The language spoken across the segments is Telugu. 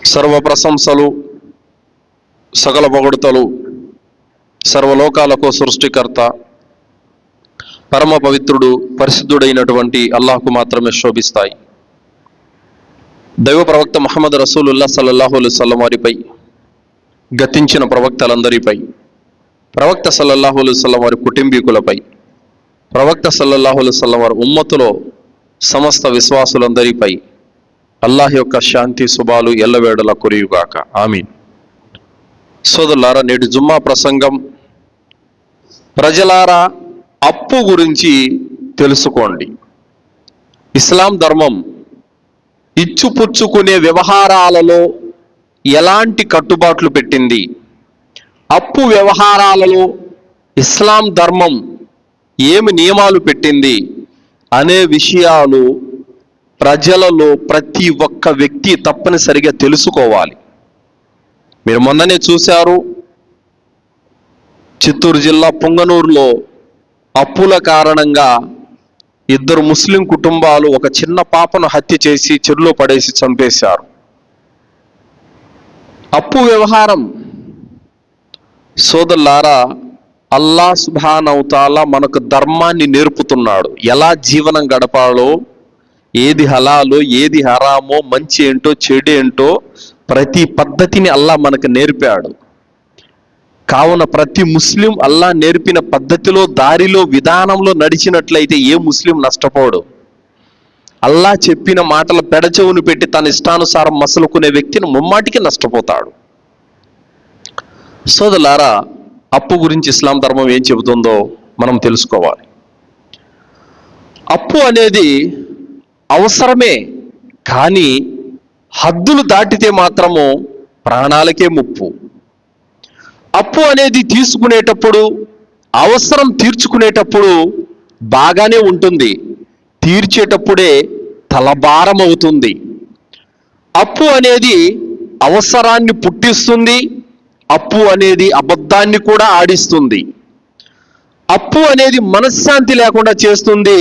సర్వ ప్రశంసలు సకల పొగడుతలు సర్వలోకాలకు సృష్టికర్త పరమ పవిత్రుడు పరిశుద్ధుడైనటువంటి అల్లాహ్కు మాత్రమే శోభిస్తాయి. దైవ ప్రవక్త ముహమ్మద్ రసూలుల్లాహ్ సల్లల్లాహు అలైహి వసల్లం వారిపై, గతించిన ప్రవక్తలందరిపై, ప్రవక్త సల్లల్లాహు అలైహి వసల్లం వారి కుటుంబీకులపై, ప్రవక్త సల్లల్లాహు అలైహి వసల్లం వారి ఉమ్మతులో సమస్త విశ్వాసులందరిపై అల్లాహ్ యొక్క శాంతి శుభాలు ఎల్లవేళలా కురియుగాక. ఆమీన్. సోదరులారా, నేటి జుమ్మా ప్రసంగం, ప్రజలారా అప్పు గురించి తెలుసుకోండి. ఇస్లాం ధర్మం ఇచ్చుపుచ్చుకునే వ్యవహారాలలో ఎలాంటి కట్టుబాట్లు పెట్టింది, అప్పు వ్యవహారాలలో ఇస్లాం ధర్మం ఏమి నియమాలు పెట్టింది అనే విషయాలు ప్రజలలో ప్రతి ఒక్క వ్యక్తి తప్పనిసరిగా తెలుసుకోవాలి. మీరు మొన్ననే చూశారు, చిత్తూరు జిల్లా పొంగనూరులో అప్పుల కారణంగా 2 ముస్లిం కుటుంబాలు ఒక చిన్న పాపను హత్య చేసి చెరువులో పడేసి చంపేశారు. అప్పు వ్యవహారం సోదరులారా, అల్లాహ్ సుబ్హానహు తఆలా మనకు ధర్మాన్ని నేర్పుతున్నాడు. ఎలా జీవనం గడపాలో, ఏది హలాలో ఏది హరామో, మంచి ఏంటో చెడు ఏంటో ప్రతి పద్ధతిని అల్లాహ్ మనకు నేర్పాడు. కావున ప్రతి ముస్లిం అల్లాహ్ నేర్పిన పద్ధతిలో, దారిలో, విధానంలో నడిచినట్లయితే ఏ ముస్లిం నష్టపోడు. అల్లాహ్ చెప్పిన మాటల పెడచెవును పెట్టి తన ఇష్టానుసారం మసలుకునే వ్యక్తిని ముమ్మాటికి నష్టపోతాడు. సోదరులారా, అప్పు గురించి ఇస్లాం ధర్మం ఏం చెబుతుందో మనం తెలుసుకోవాలి. అప్పు అనేది అవసరమే, కానీ హద్దులు దాటితే మాత్రము ప్రాణాలకే ముప్పు. అప్పు అనేది తీసుకునేటప్పుడు, అవసరం తీర్చుకునేటప్పుడు బాగానే ఉంటుంది, తీర్చేటప్పుడే తలభారం అవుతుంది. అప్పు అనేది అవసరాన్ని పుట్టిస్తుంది, అప్పు అనేది అబద్ధాన్ని కూడా ఆడిస్తుంది. అప్పు అనేది మనశ్శాంతి లేకుండా చేస్తుంది,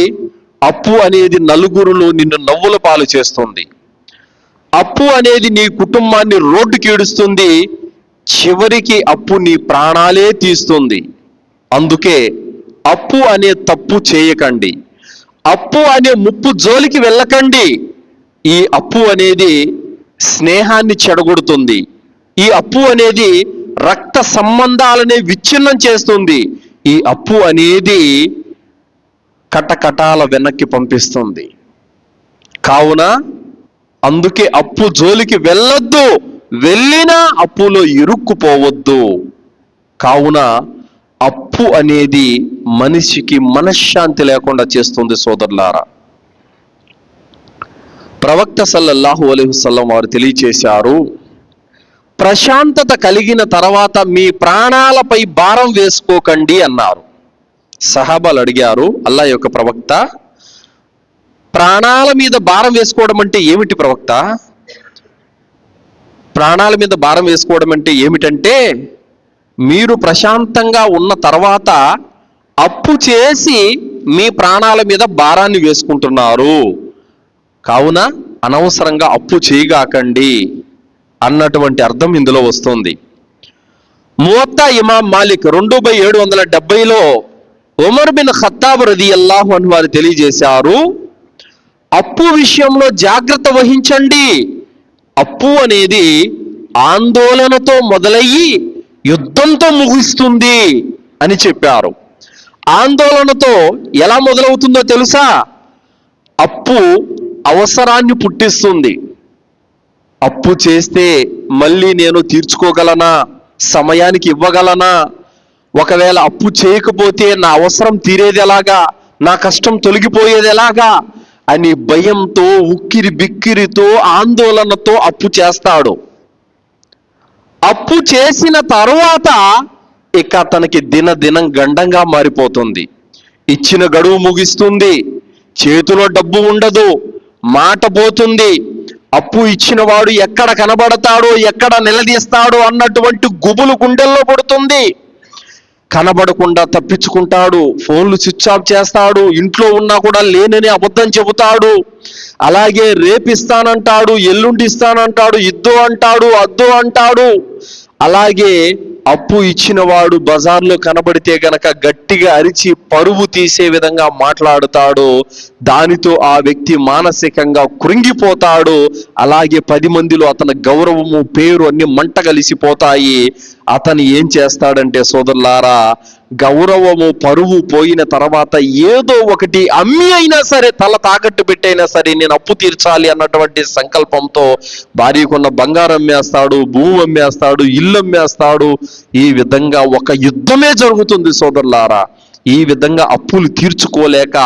అప్పు అనేది నలుగురులో నిన్ను నవ్వుల పాలు చేస్తుంది. అప్పు అనేది నీ కుటుంబాన్ని రోడ్డుకి ఈడుస్తుంది, చివరికి అప్పు నీ ప్రాణాలే తీస్తుంది. అందుకే అప్పు అనే తప్పు చేయకండి, అప్పు అనే ముప్పు జోలికి వెళ్ళకండి. ఈ అప్పు అనేది స్నేహాన్ని చెడగొడుతుంది, ఈ అప్పు అనేది రక్త సంబంధాలనే విచ్ఛిన్నం చేస్తుంది, ఈ అప్పు అనేది కటకటాల వెనక్కి పంపిస్తుంది. కావున అందుకే అప్పు జోలికి వెళ్ళొద్దు, వెళ్ళినా అప్పులో ఇరుక్కుపోవద్దు. కావున అప్పు అనేది మనిషికి మనశ్శాంతి లేకుండా చేస్తుంది. సోదరులారా, ప్రవక్త సల్లల్లాహు అలైహి వసల్లం వారు తెలియచేశారు, ప్రశాంతత కలిగిన తర్వాత మీ ప్రాణాలపై భారం వేసుకోకండి అన్నారు. సహాబాలు అడిగారు, అల్లాహ్ యొక్క ప్రవక్త, ప్రాణాల మీద భారం వేసుకోవడం అంటే ఏమిటి ప్రవక్త? ప్రాణాల మీద భారం వేసుకోవడం అంటే ఏమిటంటే, మీరు ప్రశాంతంగా ఉన్న తర్వాత అప్పు చేసి మీ ప్రాణాల మీద భారాన్ని వేసుకుంటున్నారు, కావున అనవసరంగా అప్పు చేయగాకండి అన్నటువంటి అర్థం ఇందులో వస్తుంది. మువత్తా ఇమాం మాలిక్ 2770లో ఉమర్ బిన్ ఖత్తాబ్ రదియల్లాహు అన్హు వారు తెలియజేశారు, అప్పు విషయంలో జాగ్రత్త వహించండి. అప్పు అనేది ఆందోళనతో మొదలయ్యి యుద్ధంతో ముగుస్తుంది అని చెప్పారు. ఆందోళనతో ఎలా మొదలవుతుందో తెలుసా? అప్పు అవసరాన్ని పుట్టిస్తుంది. అప్పు చేస్తే మళ్ళీ నేను తీర్చుకోగలనా, సమయానికి ఇవ్వగలనా, ఒకవేళ అప్పు చేయకపోతే నా అవసరం తీరేది ఎలాగా, నా కష్టం తొలగిపోయేది ఎలాగా అని భయంతో, ఉక్కిరి బిక్కిరితో, ఆందోళనతో అప్పు చేస్తాడు. అప్పు చేసిన తరువాత ఇక తనకి దినదినం గండంగా మారిపోతుంది. ఇచ్చిన గడువు ముగిస్తుంది, చేతిలో డబ్బు ఉండదు, మాట పోతుంది. అప్పు ఇచ్చిన వాడు ఎక్కడ కనబడతాడో, ఎక్కడ నిలదీస్తాడో అన్నటువంటి గుబులు గుండెల్లో పడుతుంది. కనబడకుండా తప్పించుకుంటాడు, ఫోన్లు స్విచ్ ఆఫ్ చేస్తాడు, ఇంట్లో ఉన్నా కూడా లేనని అబద్ధం చెబుతాడు, అలాగే రేపిస్తానంటాడు, ఎల్లుండి ఇస్తానంటాడు, ఇద్దు అంటాడు, అద్దు అంటాడు. అలాగే అప్పు ఇచ్చిన వాడు బజార్లో కనబడితే గనక గట్టిగా అరిచి పరువు తీసే విధంగా మాట్లాడుతాడు. దానితో ఆ వ్యక్తి మానసికంగా కృంగిపోతాడు. అలాగే 10 మందిలో అతని గౌరవము, పేరు అన్ని మంట కలిసిపోతాయి. అతను ఏం చేస్తాడంటే సోదరులారా, గౌరవము, పరువు పోయిన తర్వాత ఏదో ఒకటి అమ్మి అయినా సరే, తల తాకట్టు పెట్టైనా సరే నేను అప్పు తీర్చాలి అన్నటువంటి సంకల్పంతో భార్యకున్న బంగారం అమ్మేస్తాడు, భూమి అమ్మేస్తాడు, ఇల్లు అమ్మేస్తాడు. ఈ విధంగా ఒక యుద్ధమే జరుగుతుంది సోదరులారా. ఈ విధంగా అప్పులు తీర్చుకోలేక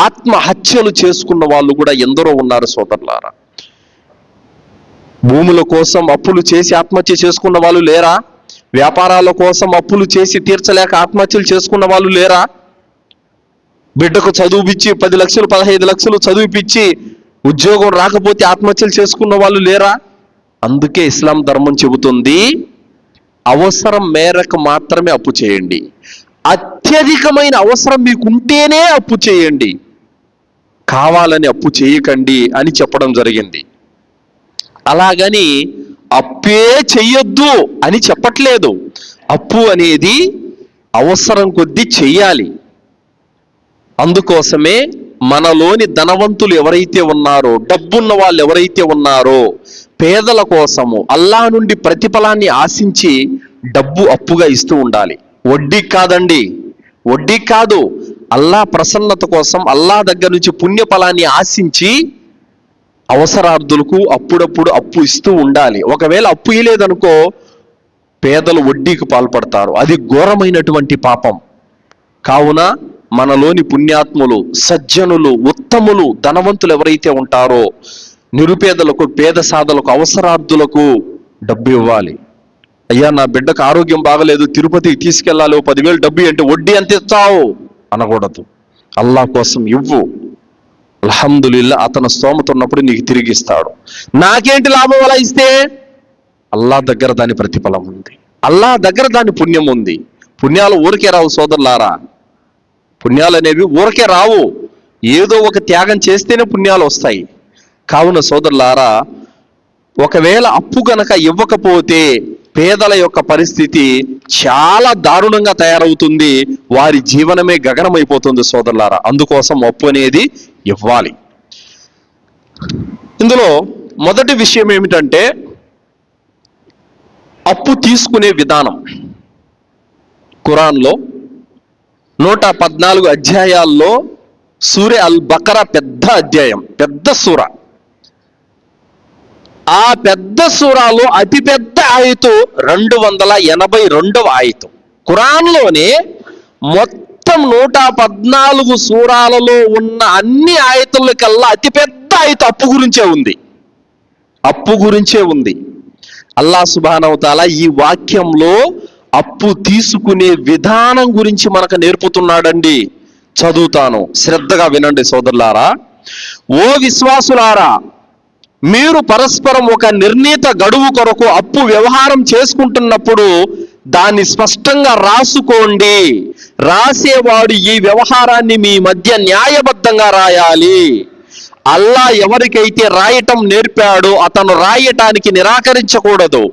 ఆత్మహత్యలు చేసుకున్న వాళ్ళు కూడా ఎందరో ఉన్నారు సోదరులారా. భూముల కోసం అప్పులు చేసి ఆత్మహత్య చేసుకున్న వాళ్ళు లేరా? వ్యాపారాల కోసం అప్పులు చేసి తీర్చలేక ఆత్మహత్యలు చేసుకున్న వాళ్ళు లేరా? బిడ్డకు చదువుపిచ్చి 10 లక్షలు 15 లక్షలు చదివిపిచ్చి ఉద్యోగం రాకపోతే ఆత్మహత్యలు చేసుకున్న వాళ్ళు లేరా? అందుకే ఇస్లాం ధర్మం చెబుతుంది, అవసరం మేరకు మాత్రమే అప్పు చేయండి, అత్యధికమైన అవసరం మీకుంటేనే అప్పు చేయండి, కావాలని అప్పు చేయకండి అని చెప్పడం జరిగింది. అలాగని అప్పే చెయ్యొద్దు అని చెప్పట్లేదు. అప్పు అనేది అవసరం కొద్దీ చెయ్యాలి. అందుకోసమే మనలోని ధనవంతులు ఎవరైతే ఉన్నారో, డబ్బున్న వాళ్ళు ఎవరైతే ఉన్నారో, పేదల కోసము అల్లా నుండి ప్రతిఫలాన్ని ఆశించి డబ్బు అప్పుగా ఇస్తూ ఉండాలి. వడ్డీ కాదండి, వడ్డీ కాదు. అల్లా ప్రసన్నత కోసం అల్లా దగ్గర నుంచి పుణ్యఫలాన్ని ఆశించి అవసరార్థులకు అప్పుడప్పుడు అప్పు ఇస్తూ ఉండాలి. ఒకవేళ అప్పు ఇవ్వలేదనుకో పేదలు వడ్డీకి పాల్పడతారు. అది ఘోరమైనటువంటి పాపం. కావున మనలోని పుణ్యాత్ములు, సజ్జనులు, ఉత్తములు, ధనవంతులు ఎవరైతే ఉంటారో నిరుపేదలకు, పేద సాధలకు, అవసరార్థులకు డబ్బు ఇవ్వాలి. అయ్యా నా బిడ్డకు ఆరోగ్యం బాగలేదు, తిరుపతికి తీసుకెళ్లాలి, 10,000 డబ్బు అంటే వడ్డీ ఎంత ఇస్తావు అనకూడదు. అల్లా కోసం ఇవ్వు. అల్హమ్దులిల్లా, అతను స్తోమత ఉన్నప్పుడు నీకు తిరిగిస్తాడు. నాకేంటి లాభం అలా ఇస్తే? అల్లా దగ్గర దాని ప్రతిఫలం ఉంది, అల్లా దగ్గర దాని పుణ్యం ఉంది. పుణ్యాలు ఊరికే రావు సోదరులారా. పుణ్యాలు అనేవి ఊరికే రావు, ఏదో ఒక త్యాగం చేస్తేనే పుణ్యాలు వస్తాయి. కావున సోదరులారా, ఒకవేళ అప్పు గనక ఇవ్వకపోతే పేదల యొక్క పరిస్థితి చాలా దారుణంగా తయారవుతుంది. వారి జీవనమే గగనమైపోతుంది సోదరులారా. అందుకోసం అప్పు అనేది ఇవ్వాలి. ఇందులో మొదటి విషయం ఏమిటంటే అప్పు తీసుకునే విధానం. ఖురాన్లో 114 అధ్యాయాల్లో సూరే అల్ బకరా పెద్ద అధ్యాయం, పెద్ద సూర. ఆ పెద్ద సూరాలో అతి పెద్ద ఆయతు 282వ ఆయతు. ఖురాన్లోనే మొత్తం 114 సూరాలలో ఉన్న అన్ని ఆయతుల కల్లా అతిపెద్ద ఆయతు అప్పు గురించే ఉంది. అప్పు గురించే ఉంది. అల్లాహ్ సుబ్హానహు వ తఆలా ఈ వాక్యంలో అప్పు తీసుకునే విధానం గురించి మనకు నేర్పుతున్నాడండి. చదువుతాను, శ్రద్ధగా వినండి సోదరులారా. ఓ విశ్వాసులారా, మీరు పరస్పరం ఒక నిర్ణీత గడువు కొరకు అప్పు వ్యవహారం చేసుకుంటున్నప్పుడు దాన్ని స్పష్టంగా రాసుకోండి. రాసేవాడు ఈ వ్యవహారాన్ని మీ మధ్య న్యాయబద్ధంగా రాయాలి. అల్లా ఎవరికైతే రాయటం నేర్పాడో అతను రాయటానికి నిరాకరించకూడదు,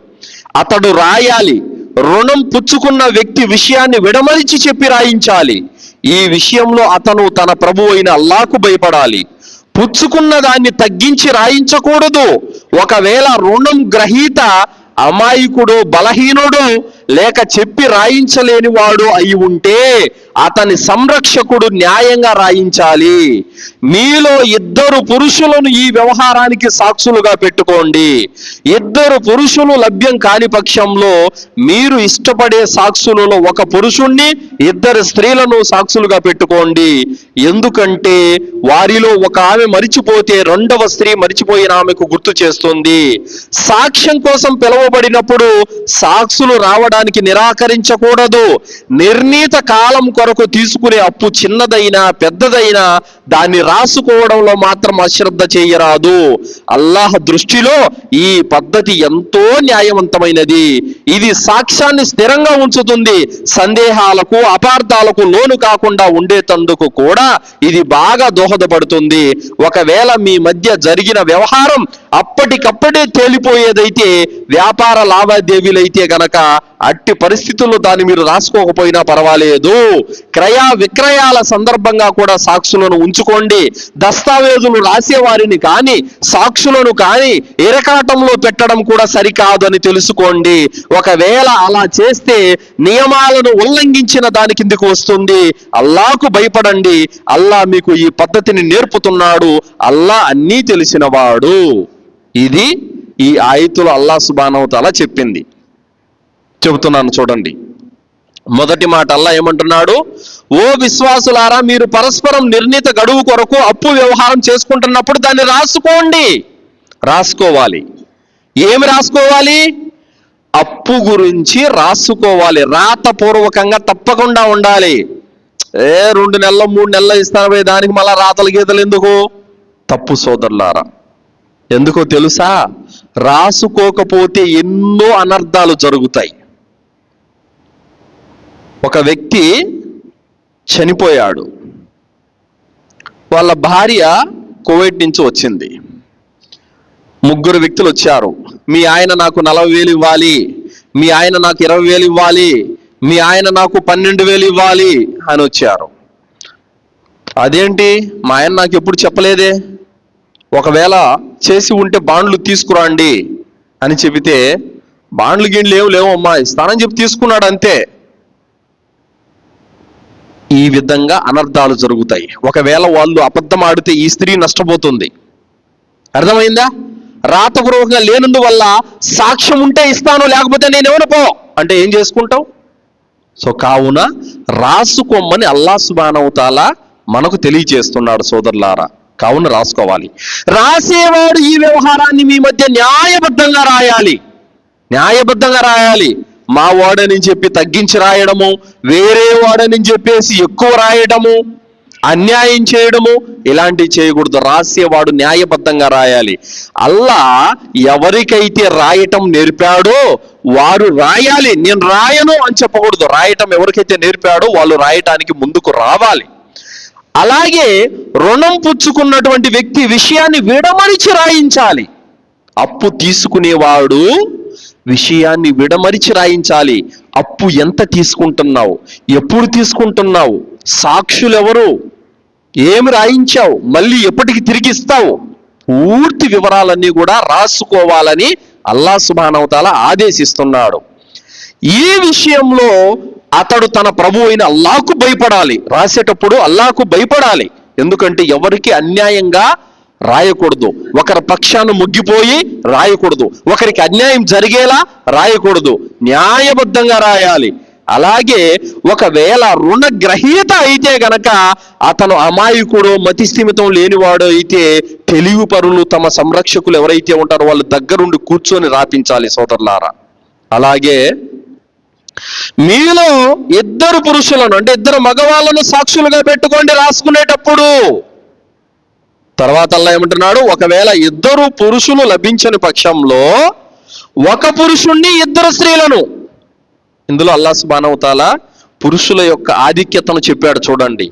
అతడు రాయాలి. రుణం పుచ్చుకున్న వ్యక్తి విషయాన్ని విడమరిచి చెప్పి రాయించాలి. ఈ విషయంలో అతను తన ప్రభు అయిన అల్లాకు భయపడాలి. పుచ్చుకున్న దాన్ని తగ్గించి రాయించకూడదు. ఒకవేళ రుణం గ్రహీత అమాయకుడు, బలహీనుడు, లేక చెప్పి రాయించలేని వాడు అయి ఉంటే అతని సంరక్షకుడు న్యాయంగా రాయించాలి. మీలో 2 పురుషులను ఈ వ్యవహారానికి సాక్షులుగా పెట్టుకోండి. 2 పురుషులు లభ్యం కాని పక్షంలో మీరు ఇష్టపడే సాక్షులలో ఒక పురుషుణ్ణి, 2 స్త్రీలను సాక్షులుగా పెట్టుకోండి. ఎందుకంటే వారిలో ఒక ఆమె మరిచిపోతే 2వ స్త్రీ మరిచిపోయిన ఆమెకు గుర్తు చేస్తుంది. సాక్ష్యం కోసం పిలువబడినప్పుడు సాక్షులు రావడానికి నిరాకరించకూడదు. నిర్ణీత కాలం కొరకు తీసుకునే అప్పు చిన్నదైనా పెద్దదైనా దాన్ని రాసుకోవడంలో మాత్రం అశ్రద్ధ చేయరాదు. అల్లాహ్ దృష్టిలో ఈ పద్ధతి ఎంతో న్యాయవంతమైనది. ఇది సాక్ష్యాన్ని స్థిరంగా ఉంచుతుంది. సందేహాలకు అపార్థాలకు లోను కాకుండా ఉండేటందుకు కూడా ఇది బాగా దోహదపడుతుంది. ఒకవేళ మీ మధ్య జరిగిన వ్యవహారం అప్పటికప్పుడే తేలిపోయేదైతే, వ్యాపార లావాదేవీలైతే గనక అట్టి పరిస్థితుల్లో దాన్ని మీరు రాసుకోకపోయినా పర్వాలేదు. క్రయ విక్రయాల సందర్భంగా కూడా సాక్షులను ఉంచుకోండి. దస్తావేజులు రాసేవారిని కానీ సాక్షులను కానీ ఇరకాటంలో పెట్టడం కూడా సరికాదు అని తెలుసుకోండి. ఒకవేళ అలా చేస్తే నియమాలను ఉల్లంఘించిన దాని కిందకు వస్తుంది. అల్లాహకు భయపడండి. అల్లాహ్ మీకు ఈ పద్ధతిని నేర్పుతున్నాడు. అల్లాహ్ అన్నీ తెలిసినవాడు. ఇది ఈ ఆయతులు అల్లాహ్ సుబ్హానహు వ తఆలా చెబుతున్నాను చూడండి. మొదటి మాట అల్లాహ్ ఏమంటున్నాడు? ఓ విశ్వాసులారా, మీరు పరస్పరం నిర్ణీత గడువు కొరకు అప్పు వ్యవహారం చేసుకుంటున్నప్పుడు దాన్ని రాసుకోవాలి. ఏమి రాసుకోవాలి? అప్పు గురించి రాసుకోవాలి. రాతపూర్వకంగా తప్పకుండా ఉండాలి. 2 నెలలు 3 నెలలు ఇస్తాను, దానికి మళ్ళా రాతలు గీతలు ఎందుకు? తప్పు సోదరులారా. ఎందుకో తెలుసా? రాసుకోకపోతే ఎన్నో అనర్థాలు జరుగుతాయి. ఒక వ్యక్తి చనిపోయాడు. వాళ్ళ భార్య కువైట్ నుంచి వచ్చింది. 3 వ్యక్తులు వచ్చారు. మీ ఆయన నాకు 40,000 ఇవ్వాలి, మీ ఆయన నాకు 20,000 ఇవ్వాలి, మీ ఆయన నాకు 12,000 ఇవ్వాలి అని వచ్చారు. అదేంటి, మా ఆయన నాకు ఎప్పుడు చెప్పలేదే, ఒకవేళ చేసి ఉంటే బాండ్లు తీసుకురండి అని చెబితే, బాండ్లు గిన్నెలు లేవమ్మా, ఇస్తానని చెప్పి తీసుకున్నాడు అంతే. ఈ విధంగా అనర్థాలు జరుగుతాయి. ఒకవేళ వాళ్ళు అబద్ధం ఆడితే ఈ స్త్రీ నష్టపోతుంది. అర్థమైందా? రాతపూర్వకంగా లేనందువల్ల సాక్ష్యం ఉంటే ఇస్తాను, లేకపోతే నేను ఎవరు పో అంటే ఏం చేసుకుంటావు? సో కావున రాసుకోమని అల్లాహ్ సుబ్హానహు వ తఆలా మనకు తెలియజేస్తున్నాడు సోదరులారా. కావున రాసుకోవాలి. రాసేవాడు ఈ వ్యవహారాన్ని మీ మధ్య న్యాయబద్ధంగా రాయాలి. మా వాడని చెప్పి తగ్గించి రాయడము, వేరే వాడని చెప్పేసి ఎక్కువ రాయడము, అన్యాయం చేయడము, ఇలాంటివి చేయకూడదు. రాసేవాడు న్యాయబద్ధంగా రాయాలి. అల్లాహ్ ఎవరికైతే రాయటం నేర్పాడో వారు రాయాలి. నేను రాయను అని చెప్పకూడదు. రాయటం ఎవరికైతే నేర్పాడో వాళ్ళు రాయటానికి ముందుకు రావాలి. అలాగే రుణం పుచ్చుకున్నటువంటి వ్యక్తి విషయాన్ని విడమరిచి రాయించాలి. అప్పు తీసుకునేవాడు విషయాన్ని విడమరిచి రాయించాలి. అప్పు ఎంత తీసుకుంటున్నావు, ఎప్పుడు తీసుకుంటున్నావు, సాక్షులు ఎవరు, ఏమి రాయించావు, మళ్ళీ ఎప్పటికి తిరిగిస్తావు, పూర్తి వివరాలన్నీ కూడా రాసుకోవాలని అల్లాహ్ సుబ్హానహు వ తఆలా ఆదేశిస్తున్నాడు. ఈ విషయంలో అతడు తన ప్రభు అయిన అల్లాహకు భయపడాలి. రాసేటప్పుడు అల్లాహకు భయపడాలి. ఎందుకంటే ఎవరికి అన్యాయంగా రాయకూడదు. ఒకరి పక్షాన్ని ముగ్గిపోయి రాయకూడదు. ఒకరికి అన్యాయం జరిగేలా రాయకూడదు. న్యాయబద్ధంగా రాయాలి. అలాగే ఒకవేళ రుణగ్రహీత అయితే గనక అతను అమాయకుడు, మతిస్థిమితం లేనివాడు అయితే తెలివి పరులు, తమ సంరక్షకులు ఎవరైతే ఉంటారో వాళ్ళు దగ్గరుండి కూర్చొని రాపించాలి సోదరులారా. అలాగే మీలో 2 పురుషులను అంటే 2 మగవాళ్ళను సాక్షులుగా పెట్టుకోండి రాసుకునేటప్పుడు. తర్వాత అల్లాహ్ ఏమంటున్నాడు? ఒకవేళ 2 పురుషులు లభించని పక్షంలో 1 పురుషుణ్ణి 2 స్త్రీలను. ఇందులో అల్లాహ్ సుబ్హానహు వ తఆలా పురుషుల యొక్క ఆధిక్యతను చెప్పాడు చూడండి.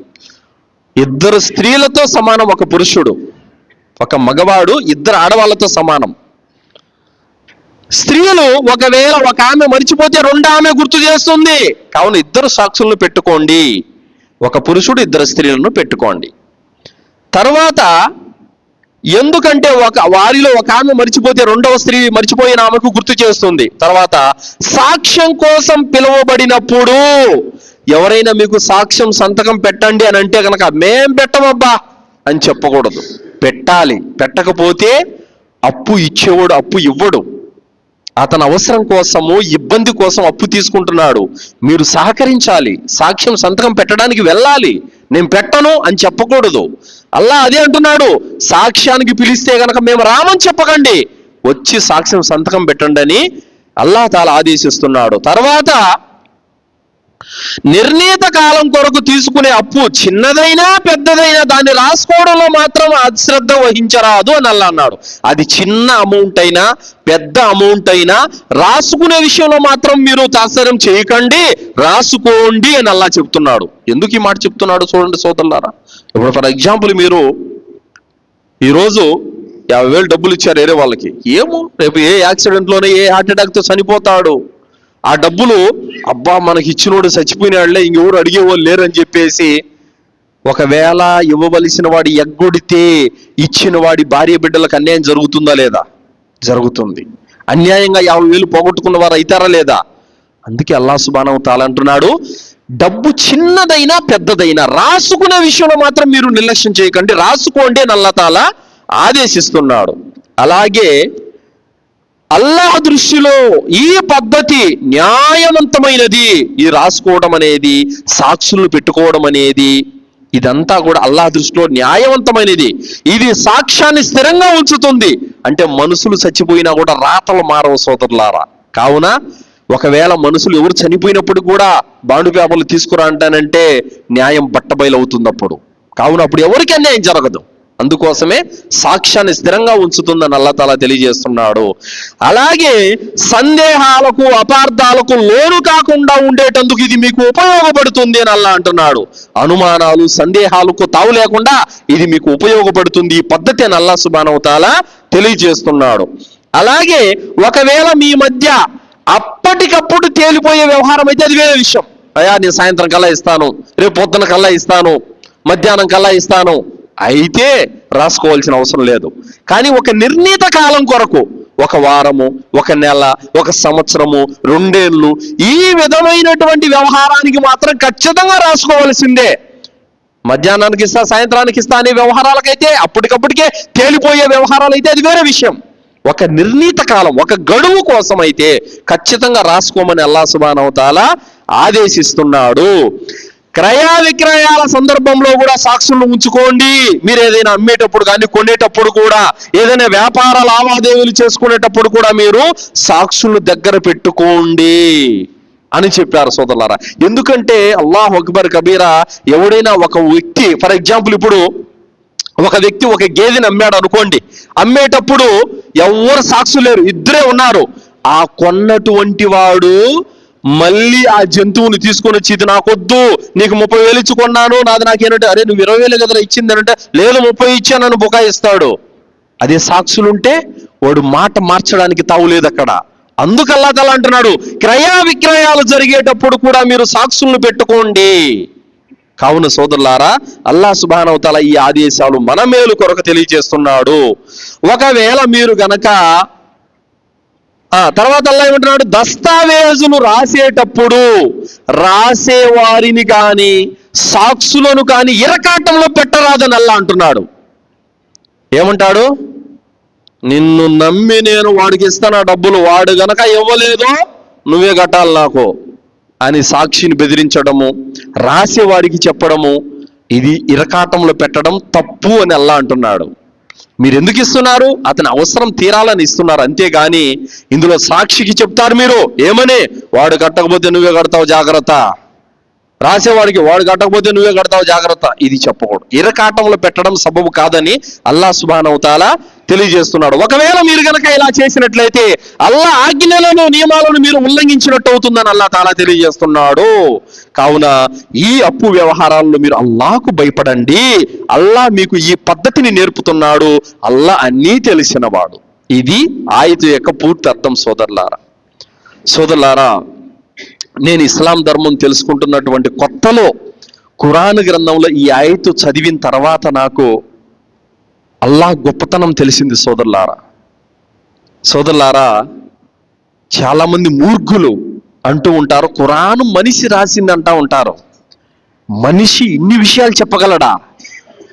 2 స్త్రీలతో సమానం 1 పురుషుడు, 1 మగవాడు 2 ఆడవాళ్ళతో సమానం. స్త్రీలు ఒకవేళ 1 ఆమె మర్చిపోతే 2 ఆమె గుర్తు చేస్తుంది. కావున 2 సాక్షులను పెట్టుకోండి. 1 పురుషుడు 2 స్త్రీలను పెట్టుకోండి. తర్వాత ఎందుకంటే వారిలో 1 ఆమె మర్చిపోతే 2వ స్త్రీ మర్చిపోయిన ఆమెకు గుర్తు చేస్తుంది. తర్వాత సాక్ష్యం కోసం పిలువబడినప్పుడు ఎవరైనా మీకు సాక్ష్యం సంతకం పెట్టండి అని అంటే కనుక మేం పెట్టమబ్బా అని చెప్పకూడదు. పెట్టాలి. పెట్టకపోతే అప్పు ఇచ్చేవాడు అప్పు ఇవ్వడు. అతని అవసరం కోసము, ఇబ్బంది కోసం అప్పు తీసుకుంటున్నాడు. మీరు సహకరించాలి. సాక్ష్యం సంతకం పెట్టడానికి వెళ్ళాలి. నేను పెట్టను అని చెప్పకూడదు. అల్లాహ్ అదే అంటున్నాడు. సాక్ష్యానికి పిలిస్తే గనక మేము రామని చెప్పకండి, వచ్చి సాక్ష్యం సంతకం పెట్టండి అని అల్లాహ్ తాలా ఆదేశిస్తున్నాడు. తర్వాత నిర్ణీత కాలం కొరకు తీసుకునే అప్పు చిన్నదైనా పెద్దదైనా దాన్ని రాసుకోవడంలో మాత్రం అశ్రద్ధ వహించరాదు అని అల్లా అన్నాడు. అది చిన్న అమౌంట్ అయినా పెద్ద అమౌంట్ అయినా రాసుకునే విషయంలో మాత్రం మీరు తాత్సర్యం చేయకండి, రాసుకోండి అని అల్లా చెప్తున్నాడు. ఎందుకు ఈ మాట చెప్తున్నాడు చూడండి సోదరులారా. ఇప్పుడు ఫర్ ఎగ్జాంపుల్ మీరు ఈరోజు 50,000 డబ్బులు ఇచ్చారు వేరే వాళ్ళకి, ఏమో రేపు ఏ యాక్సిడెంట్లోనే ఏ హార్ట్ అటాక్తో చనిపోతాడు, ఆ డబ్బులు అబ్బా మనకి ఇచ్చినోడు చచ్చిపోయినాడులే ఇంకెవరు అడిగేవాళ్ళు లేరని చెప్పేసి ఒకవేళ ఇవ్వవలసిన వాడి ఎగ్గొడితే ఇచ్చిన వాడి భార్య బిడ్డలకు అన్యాయం జరుగుతుందా లేదా? జరుగుతుంది. అన్యాయంగా 50,000 పోగొట్టుకున్న వారు అవుతారా లేదా? అందుకే అల్లాహ్ సుబ్హానహు తఆలా అంటున్నాడు, డబ్బు చిన్నదైనా పెద్దదైనా రాసుకునే విషయంలో మాత్రం మీరు నిర్లక్ష్యం చేయకండి, రాసుకోండి అని అల్లాహ్ తాలా ఆదేశిస్తున్నాడు. అలాగే అల్లాహ్ దృష్టిలో ఈ పద్ధతి న్యాయవంతమైనది. ఈ రాసుకోవడం అనేది, సాక్షులను పెట్టుకోవడం అనేది, ఇదంతా కూడా అల్లాహ్ దృష్టిలో న్యాయవంతమైనది. ఇది సాక్ష్యాన్ని స్థిరంగా ఉంచుతుంది. అంటే మనుషులు చచ్చిపోయినా కూడా రాతలు మారవు సోదరులారా. కావున ఒకవేళ మనుషులు ఎవరు చనిపోయినప్పుడు కూడా బాండు పేపర్లు తీసుకురా అంటానంటే న్యాయం బట్టబయలవుతుంది అప్పుడు. కావున అప్పుడు ఎవరికి అన్యాయం జరగదు. అందుకోసమే సాక్ష్యాన్ని స్థిరంగా ఉంచుతుందని అల్లాహ్ తాలా తెలియజేస్తున్నాడు. అలాగే సందేహాలకు అపార్థాలకు లోను కాకుండా ఉండేటందుకు ఇది మీకు ఉపయోగపడుతుంది అని అల్లాహ్ అంటున్నాడు. అనుమానాలు సందేహాలకు తావు లేకుండా ఇది మీకు ఉపయోగపడుతుంది ఈ పద్ధతి అని అల్లాహ్ సుబ్హానహు తఆలా తెలియజేస్తున్నాడు. అలాగే ఒకవేళ మీ మధ్య అప్పటికప్పుడు తేలిపోయే వ్యవహారం అయితే అది వేరే విషయం. అయ్యా నేను సాయంత్రం కల్లా ఇస్తాను, రేపు పొద్దున కల్లా ఇస్తాను, మధ్యాహ్నం కల్లా ఇస్తాను అయితే రాసుకోవాల్సిన అవసరం లేదు. కానీ ఒక నిర్ణీత కాలం కొరకు, ఒక వారము, ఒక నెల, ఒక సంవత్సరము, 2 ఏళ్ళు, ఈ విధమైనటువంటి వ్యవహారానికి మాత్రం ఖచ్చితంగా రాసుకోవాల్సిందే. మధ్యాహ్నానికి ఇస్తా, సాయంత్రానికి ఇస్తా అనే వ్యవహారాలకైతే, అప్పటికప్పటికే తేలిపోయే వ్యవహారాలు అయితే అది వేరే విషయం. ఒక నిర్ణీత కాలం, ఒక గడువు కోసం అయితే ఖచ్చితంగా రాసుకోమని అల్లాహ్ సుబ్హానహు తఆలా ఆదేశిస్తున్నాడు. క్రయ విక్రయాల సందర్భంలో కూడా సాక్షులను ఉంచుకోండి. మీరు ఏదైనా అమ్మేటప్పుడు కానీ కొనేటప్పుడు కూడా, ఏదైనా వ్యాపార లావాదేవీలు చేసుకునేటప్పుడు కూడా మీరు సాక్షులను దగ్గర పెట్టుకోండి అని చెప్పారు సోదరులారా. ఎందుకంటే అల్లాహు అక్బర్ కబీరా, ఎవడైనా ఒక వ్యక్తి ఫర్ ఎగ్జాంపుల్ ఇప్పుడు ఒక వ్యక్తి ఒక గేదెని అమ్మాడు అనుకోండి, అమ్మేటప్పుడు ఎవరు సాక్షులు లేరు, ఇద్దరే ఉన్నారు. ఆ కొన్నటువంటి వాడు మళ్ళీ ఆ జంతువుని తీసుకొని వచ్చి ఇది నాకొద్దు, నీకు 30,000 ఇచ్చి కొన్నాను, నాది నాకేనంటే, అరే నువ్వు 20,000 కదా ఇచ్చింది అంటే, లేదు 30 ఇచ్చానని బుకాయిస్తాడు. అదే సాక్షులుంటే వాడు మాట మార్చడానికి తావు లేదు అక్కడ. అందుకు అల్లాహ్ తాలా అంటున్నాడు, క్రయ విక్రయాలు జరిగేటప్పుడు కూడా మీరు సాక్షులను పెట్టుకోండి. కావున సోదరులారా, అల్లాహ్ సుబ్హానహు తఆలా ఈ ఆదేశాలు మన మేలు కొరకు తెలియజేస్తున్నాడు. ఒకవేళ మీరు గనక తర్వాత అల్లాహ్ ఏమంటున్నాడు, దస్తావేజును రాసేటప్పుడు రాసేవారిని కానీ సాక్షులను కానీ ఇరకాటంలో పెట్టరాదని అల్లాహ్ అంటున్నాడు. ఏమంటాడు, నిన్ను నమ్మి నేను వాడికి ఇస్తాను డబ్బులు, వాడు గనక ఇవ్వలేదో నువ్వే కట్టాలి నాకు అని సాక్షిని బెదిరించడము, రాసేవాడికి చెప్పడము, ఇది ఇరకాటంలో పెట్టడం తప్పు అని అల్లాహ్ అంటున్నాడు. మీరు ఎందుకు ఇస్తున్నారు? అతని అవసరం తీరాలని ఇస్తున్నారు, అంతేగాని ఇందులో సాక్షికి చెప్తారు మీరు ఏమని, వాడు కట్టకపోతే నువ్వే కడతావు జాగ్రత్త, రాసేవాడికి వాడు కట్టకపోతే నువ్వే కడతావు జాగ్రత్త, ఇది చెప్పకూడదు. ఇరకాటంలో పెట్టడం సబబు కాదని అల్లాహ్ సుబ్హానహు తఆలా తెలియజేస్తున్నాడు. ఒకవేళ మీరు కనుక ఇలా చేసినట్లయితే అల్లాహ్ ఆజ్ఞలను నియమాలను మీరు ఉల్లంఘించినట్టు అవుతుందని అల్లాహ్ తాలా తెలియజేస్తున్నాడు. కావున ఈ అప్పు వ్యవహారాల్లో మీరు అల్లాహ్కు భయపడండి. అల్లాహ్ మీకు ఈ పద్ధతిని నేర్పుతున్నాడు. అల్లాహ్ అన్నీ తెలిసినవాడు. ఇది ఆయత యొక్క పూర్తి అర్థం. సోదరులారా, నేను ఇస్లాం ధర్మం తెలుసుకుంటున్నటువంటి కొత్తలో ఖురాన్ గ్రంథంలో ఈ ఆయతు చదివిన తర్వాత నాకు అల్లాహ్ గొప్పతనం తెలిసింది. సోదరులారా, చాలా మంది మూర్ఖులు అంటూ ఉంటారు, ఖురాన్ మనిషి రాసింది అంటా ఉంటారు. మనిషి ఇన్ని విషయాలు చెప్పగలడా?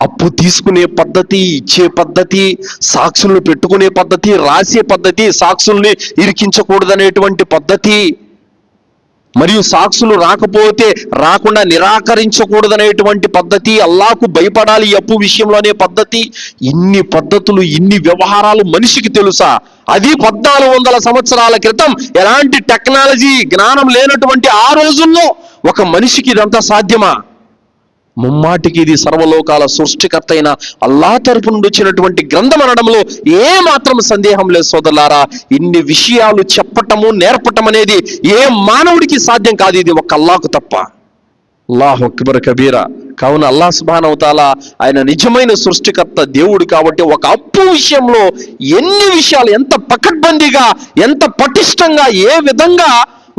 అప్పు తీసుకునే పద్ధతి, ఇచ్చే పద్ధతి, సాక్షులను పెట్టుకునే పద్ధతి, రాసే పద్ధతి, సాక్షుల్ని ఇరికించకూడదనేటువంటి పద్ధతి, మరియు సాక్షులు రాకుండా నిరాకరించకూడదనేటువంటి పద్ధతి, అల్లాహ్కు భయపడాలి ఈ అప్పు విషయంలోనే పద్ధతి, ఇన్ని పద్ధతులు, ఇన్ని వ్యవహారాలు మనిషికి తెలుసా? అది 1400 సంవత్సరాల క్రితం ఎలాంటి టెక్నాలజీ జ్ఞానం లేనటువంటి ఆ రోజుల్లో ఒక మనిషికి ఇదంతా సాధ్యమా? ముమ్మాటికి ఇది సర్వలోకాల సృష్టికర్త అయిన అల్లా తరపు నుండి వచ్చినటువంటి గ్రంథం అనడంలో ఏ మాత్రం సందేహం లేదు సోదరులారా. ఇన్ని విషయాలు చెప్పటము నేర్పటం అనేది ఏ మానవుడికి సాధ్యం కాదు, ఇది ఒక అల్లాహకు తప్ప. అల్లాహు అక్బర్ కబీరా. కావున అల్లాహ్ సుబ్హానహు వ తఆలా ఆయన నిజమైన సృష్టికర్త దేవుడు కాబట్టి ఒక అప్పు విషయంలో ఎన్ని విషయాలు ఎంత పకడ్బందీగా ఎంత పటిష్టంగా ఏ విధంగా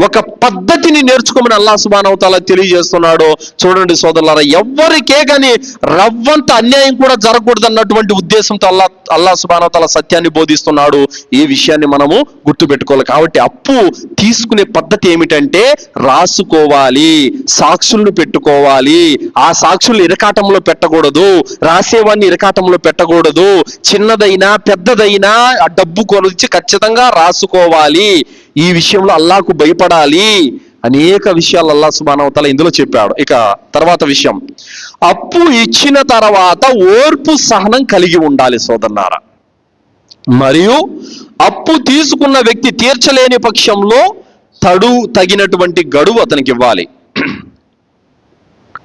ఒక పద్ధతిని నేర్చుకోమని అల్లాహ్ సుబ్హానహు వ తఆలా తెలియజేస్తున్నాడో చూడండి సోదరులారా. ఎవరికే కానీ రవ్వంత అన్యాయం కూడా జరగకూడదు అన్నటువంటి ఉద్దేశంతో అల్లాహ్ సుబ్హానహు వ తఆలా సత్యాన్ని బోధిస్తున్నాడు. ఈ విషయాన్ని మనము గుర్తుపెట్టుకోవాలి. కాబట్టి అప్పు తీసుకునే పద్ధతి ఏమిటంటే రాసుకోవాలి, సాక్షులను పెట్టుకోవాలి. ఆ సాక్షులు ఇరకాటంలో పెట్టకూడదు, రాసేవాడిని ఇరకాటంలో పెట్టకూడదు. చిన్నదైనా పెద్దదైనా ఆ డబ్బు కొలిచి ఖచ్చితంగా రాసుకోవాలి. ఈ విషయంలో అల్లాహకు భయపడాలి. అనేక విషయాలు అల్లాహ్ సుబ్హానహు వ తఆలా ఇందులో చెప్పాడు. ఇక తర్వాత విషయం, అప్పు ఇచ్చిన తర్వాత ఓర్పు సహనం కలిగి ఉండాలి సోదరులారా. మరియు అప్పు తీసుకున్న వ్యక్తి తీర్చలేని పక్షంలో తగినటువంటి గడువు అతనికి ఇవ్వాలి.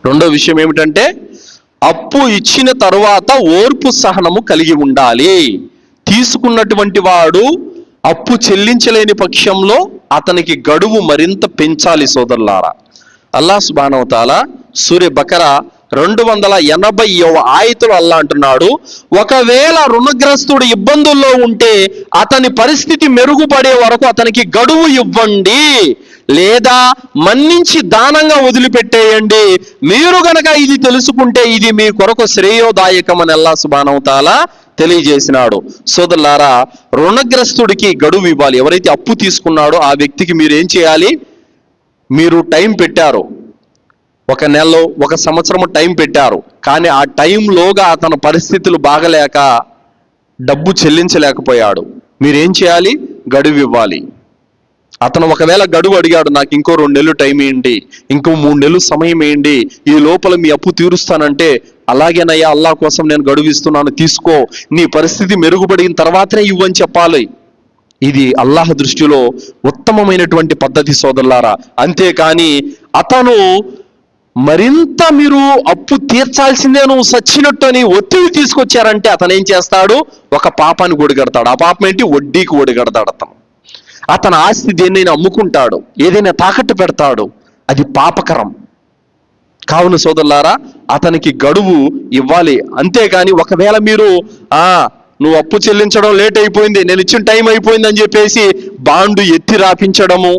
రెండో విషయం ఏమిటంటే అప్పు ఇచ్చిన తరువాత ఓర్పు సహనము కలిగి ఉండాలి. తీసుకున్నటువంటి వాడు అప్పు చెల్లించలేని పక్షంలో అతనికి గడువు మరింత పెంచాలి సోదరులారా. అల్లాహ్ సుబ్హానహు వ తఆలా సూరే బకరా 280వ ఆయతులో అల్లాహ్ అంటున్నాడు, ఒకవేళ రుణగ్రస్తుడు ఇబ్బందుల్లో ఉంటే అతని పరిస్థితి మెరుగుపడే వరకు అతనికి గడువు ఇవ్వండి, లేదా మన్నించి దానంగా వదిలిపెట్టేయండి. మీరు గనక ఇది తెలుసుకుంటే ఇది మీ కొరకు శ్రేయోదాయకమని అల్లాహ్ సుబ్హానహు వ తఆలా తెలియజేసినాడు. సోదరులారా, రుణగ్రస్తుడికి గడువు ఇవ్వాలి. ఎవరైతే అప్పు తీసుకున్నాడో ఆ వ్యక్తికి మీరు ఏం చేయాలి? మీరు టైం పెట్టారు, ఒక నెలలో ఒక సంవత్సరము టైం పెట్టారు, కానీ ఆ టైంలోగా అతని పరిస్థితులు బాగలేక డబ్బు చెల్లించలేకపోయాడు. మీరేం చేయాలి? గడువు ఇవ్వాలి. అతను ఒకవేళ గడువు అడిగాడు, నాకు ఇంకో 2 నెలలు టైం వేయండి, ఇంకో 3 నెలలు సమయం వేయండి, ఈ లోపల మీ అప్పు తీరుస్తానంటే, అలాగేనయ్యా అల్లాహ్ కోసం నేను గడువు ఇస్తున్నాను, తీసుకో, నీ పరిస్థితి మెరుగుపడిన తర్వాతనే ఇవ్వని చెప్పాలి. ఇది అల్లాహ్ దృష్టిలో ఉత్తమమైనటువంటి పద్ధతి సోదరులారా. అంతేకాని అతను మరింత మీరు అప్పు తీర్చాల్సిందే నువ్వు సచ్చినట్టు అని ఒత్తిడి తీసుకొచ్చారంటే అతను ఏం చేస్తాడు? ఒక పాపాన్ని ఒడిగడతాడు. ఆ పాపం ఏంటి? వడ్డీకి ఒడిగడతాడు. అతని ఆస్తి దేన్నైనా అమ్ముకుంటాడు, ఏదైనా తాకట్టు పెడతాడు, అది పాపకరం. కావున సోదరులారా, అతనికి గడువు ఇవ్వాలి. అంతేగాని ఒకవేళ మీరు నువ్వు అప్పు చెల్లించడం లేట్ అయిపోయింది, నేను ఇచ్చిన టైం అయిపోయింది అని చెప్పేసి బాండు ఎత్తి రాపించడము,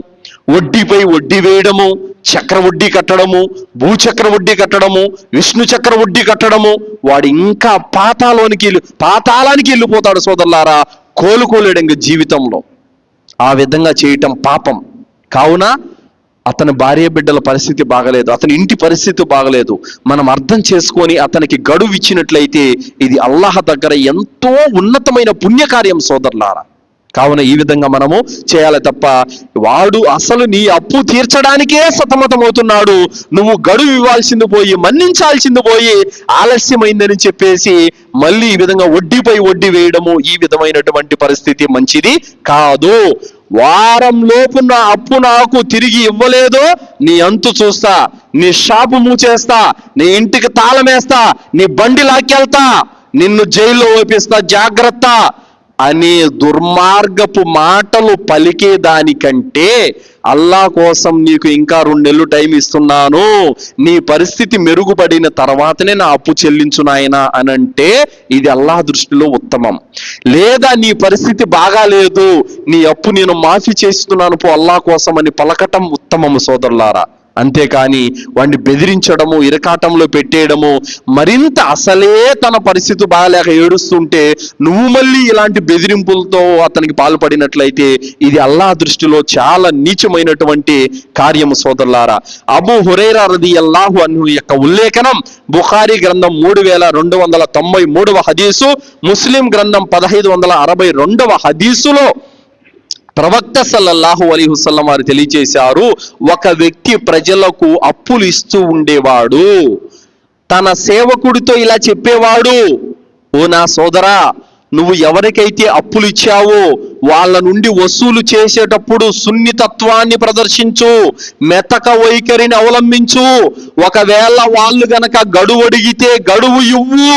వడ్డీపై వడ్డీ వేయడము, చక్ర వడ్డీ కట్టడము, భూచక్ర వడ్డీ కట్టడము, విష్ణు చక్ర వడ్డీ కట్టడము, వాడు ఇంకా పాతాళానికి వెళ్ళిపోతాడు సోదరులారా. కోలుకోలేడు ఇంక జీవితంలో. ఆ విధంగా చేయటం పాపం. కావున అతని భార్య బిడ్డల పరిస్థితి బాగలేదు, అతని ఇంటి పరిస్థితి బాగలేదు, మనం అర్థం చేసుకొని అతనికి గడువు ఇచ్చినట్లయితే ఇది అల్లాహ్ దగ్గర ఎంతో ఉన్నతమైన పుణ్యకార్యం సోదరులారా. కావున ఈ విధంగా మనము చేయాలి తప్ప, వాడు అసలు నీ అప్పు తీర్చడానికే సతమతమవుతున్నాడు, నువ్వు గడువు ఇవ్వాల్సింది పోయి మన్నించాల్సింది పోయి ఆలస్యమైందని చెప్పేసి మళ్ళీ ఈ విధంగా వడ్డీపై వడ్డీ వేయడము, ఈ విధమైనటువంటి పరిస్థితి మంచిది కాదు. వారం లోపు నా అప్పు నాకు తిరిగి ఇవ్వలేదో నీ అంతు చూస్తా, నీ షాపు మూచేస్తా, నీ ఇంటికి తాళమేస్తా, నీ బండి లాక్కెళ్తా, నిన్ను జైల్లో వేపిస్తా, జాగ్రత్త అనే దుర్మార్గపు మాటలు పలికేదానికంటే అల్లాహ్ కోసం నీకు ఇంకా 2 నెలలు టైం ఇస్తున్నాను, నీ పరిస్థితి మెరుగుపడిన తర్వాతనే నా అప్పు చెల్లించు నాయనా అనంటే ఇది అల్లాహ్ దృష్టిలో ఉత్తమం. లేదా నీ పరిస్థితి బాగాలేదు, నీ అప్పు నేను మాఫీ చేస్తున్నాను పో అల్లాహ్ కోసం అని పలకటం ఉత్తమము సోదరులారా. అంతేకాని వాడిని బెదిరించడము, ఇరకాటంలో పెట్టేయడము, మరింత అసలే తన పరిస్థితి బాగాలేక ఏడుస్తుంటే నువ్వు మళ్ళీ ఇలాంటి బెదిరింపులతో అతనికి పాల్పడినట్లయితే ఇది అల్లాహ్ దృష్టిలో చాలా నీచమైనటువంటి కార్యము సోదరులారా. అబూ హురైరా రదియల్లాహు అన్హు యొక్క ఉల్లేఖనం బుఖారీ గ్రంథం 3293వ హదీసు, ముస్లిం గ్రంథం 1562వ హదీసులో ప్రవక్త సల్లల్లాహు అలైహి వసల్లం వారు తెలియజేశారు, ఒక వ్యక్తి ప్రజలకు అప్పులు ఇస్తూ ఉండేవాడు, తన సేవకుడితో ఇలా చెప్పేవాడు, ఓ నా సోదరా, నువ్వు ఎవరికైతే అప్పులు ఇచ్చావో వాళ్ళ నుండి వసూలు చేసేటప్పుడు సున్నితత్వాన్ని ప్రదర్శించు, మెతక వైఖరిని అవలంబించు. ఒకవేళ వాళ్ళు గనక గడువు అడిగితే గడువు ఇవ్వు.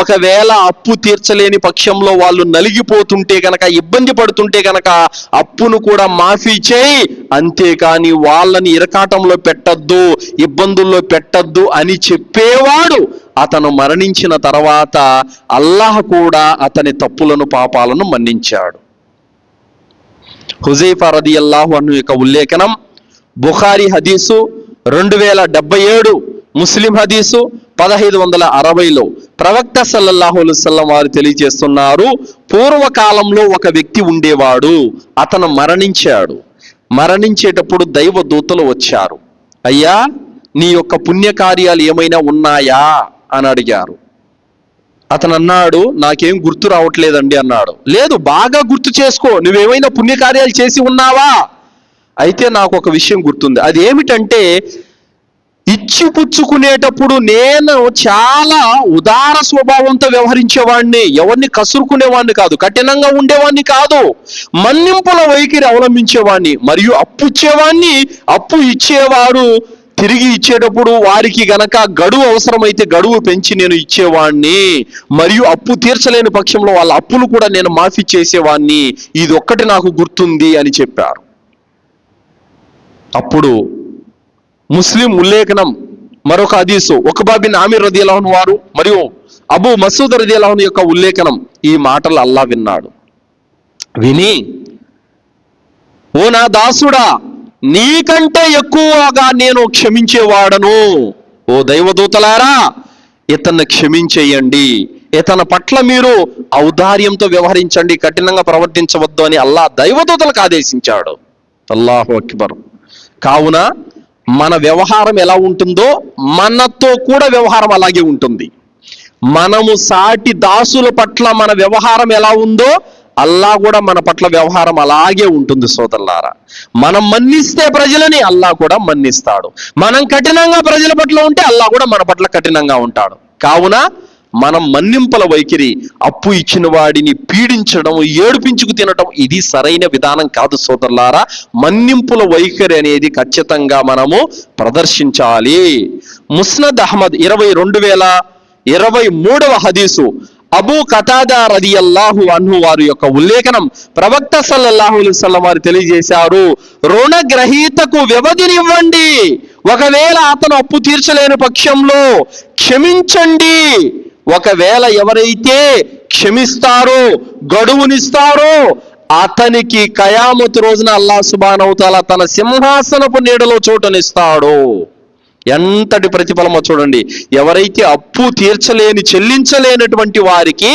ఒకవేళ అప్పు తీర్చలేని పక్షంలో వాళ్ళు నలిగిపోతుంటే గనక, ఇబ్బంది పడుతుంటే గనక అప్పును కూడా మాఫీ చేయి. అంతేకాని వాళ్ళని ఇరకాటంలో పెట్టద్దు, ఇబ్బందుల్లో పెట్టద్దు అని చెప్పేవాడు అతను మరణించిన తర్వాత అల్లాహ్ కూడా అతని తప్పులను పాపాలను మన్నించాడు. హుజైఫా రదియల్లాహు అన్హు యొక్క ఉల్లేఖనం బుఖారీ హదీసు 2077, ముస్లిం హదీసు 1560లో ప్రవక్త సల్లల్లాహు అలైహి వసల్లం వారు తెలియజేస్తున్నారు, పూర్వకాలంలో ఒక వ్యక్తి ఉండేవాడు, అతను మరణించాడు. మరణించేటప్పుడు దైవ దూతలు వచ్చారు. అయ్యా, నీ యొక్క పుణ్యకార్యాలు ఏమైనా ఉన్నాయా అని అడిగారు. అతను అన్నాడు, నాకేం గుర్తు రావట్లేదండి అన్నాడు. లేదు, బాగా గుర్తు చేసుకో, నువ్వేమైనా పుణ్యకార్యాలు చేసి ఉన్నావా? అయితే నాకు ఒక విషయం గుర్తుంది. అది ఏమిటంటే, ఇచ్చి పుచ్చుకునేటప్పుడు నేను చాలా ఉదార స్వభావంతో వ్యవహరించేవాడిని, ఎవరిని కసురుకునేవాడిని కాదు, కఠినంగా ఉండేవాడిని కాదు, మన్నింపుల వైఖరి అవలంబించేవాడిని. మరియు అప్పు ఇచ్చేవాడిని, అప్పు ఇచ్చేవాడు తిరిగి ఇచ్చేటప్పుడు వారికి గనక గడువు అవసరమైతే గడువు పెంచి నేను ఇచ్చేవాడిని. మరియు అప్పు తీర్చలేని పక్షంలో వాళ్ళ అప్పులు కూడా నేను మాఫీ చేసేవాడిని. ఇది ఒక్కటి నాకు గుర్తుంది అని చెప్పారు. అప్పుడు ముస్లిం ఉల్లేఖనం మరొక హదీసు ఉక్బా బిన్ ఆమిర్ రదియల్లాహు అన్హు వారు మరియు అబూ మసూద్ రదియల్లాహు అన్హు యొక్క ఉల్లేఖనం. ఈ మాటలు అల్లాహ్ విన్నాడు. విని, ఓ నా దాసుడా, నీకంటే ఎక్కువగా నేను క్షమించేవాడను. ఓ దైవదూతలారా, ఇతన్ని క్షమించేయండి, ఇతని పట్ల మీరు ఔదార్యంతో వ్యవహరించండి, కఠినంగా ప్రవర్తించవద్దు అని అల్లాహ్ దైవదూతలకు ఆదేశించాడు. అల్లాహు అక్బర్. కావున మన వ్యవహారం ఎలా ఉంటుందో మనతో కూడా వ్యవహారం అలాగే ఉంటుంది. మనము సాటి దాసుల పట్ల మన వ్యవహారం ఎలా ఉందో అల్లాహ్ కూడా మన పట్ల వ్యవహారం అలాగే ఉంటుంది సోదరులారా. మనం మన్నిస్తే ప్రజలని అల్లాహ్ కూడా మన్నిస్తాడు. మనం కఠినంగా ప్రజల పట్ల ఉంటే అల్లాహ్ కూడా మన పట్ల కఠినంగా ఉంటాడు. కావున మనం మన్నింపుల వైఖరి, అప్పు ఇచ్చిన వాడిని పీడించడం, ఏడుపించుకు తినడం, ఇది సరైన విధానం కాదు సోదరులారా. మన్నింపుల వైఖరి అనేది ఖచ్చితంగా మనము ప్రదర్శించాలి. ముస్నద్ అహ్మద్ 22,023వ హదీసు అబూ కతాదా రదియల్లాహు అన్హు వారి యొక్క ఉల్లేఖనం. ప్రవక్త సల్లల్లాహు అలైహి వసల్లం వారు తెలియజేశారు, రుణగ్రహీతకు వ్యవధినివ్వండి. ఒకవేళ అతను అప్పు తీర్చలేని పక్షంలో క్షమించండి. ఒకవేళ ఎవరైతే క్షమిస్తారో, గడువునిస్తారో, అతనికి కయామతు రోజున అల్లాహ్ సుబ్హానహు వ తఆలా తన సింహాసనపు నీడలో చోటునిస్తాడు. ఎంతటి ప్రతిఫలమో చూడండి. ఎవరైతే అప్పు తీర్చలేని, చెల్లించలేనటువంటి వారికి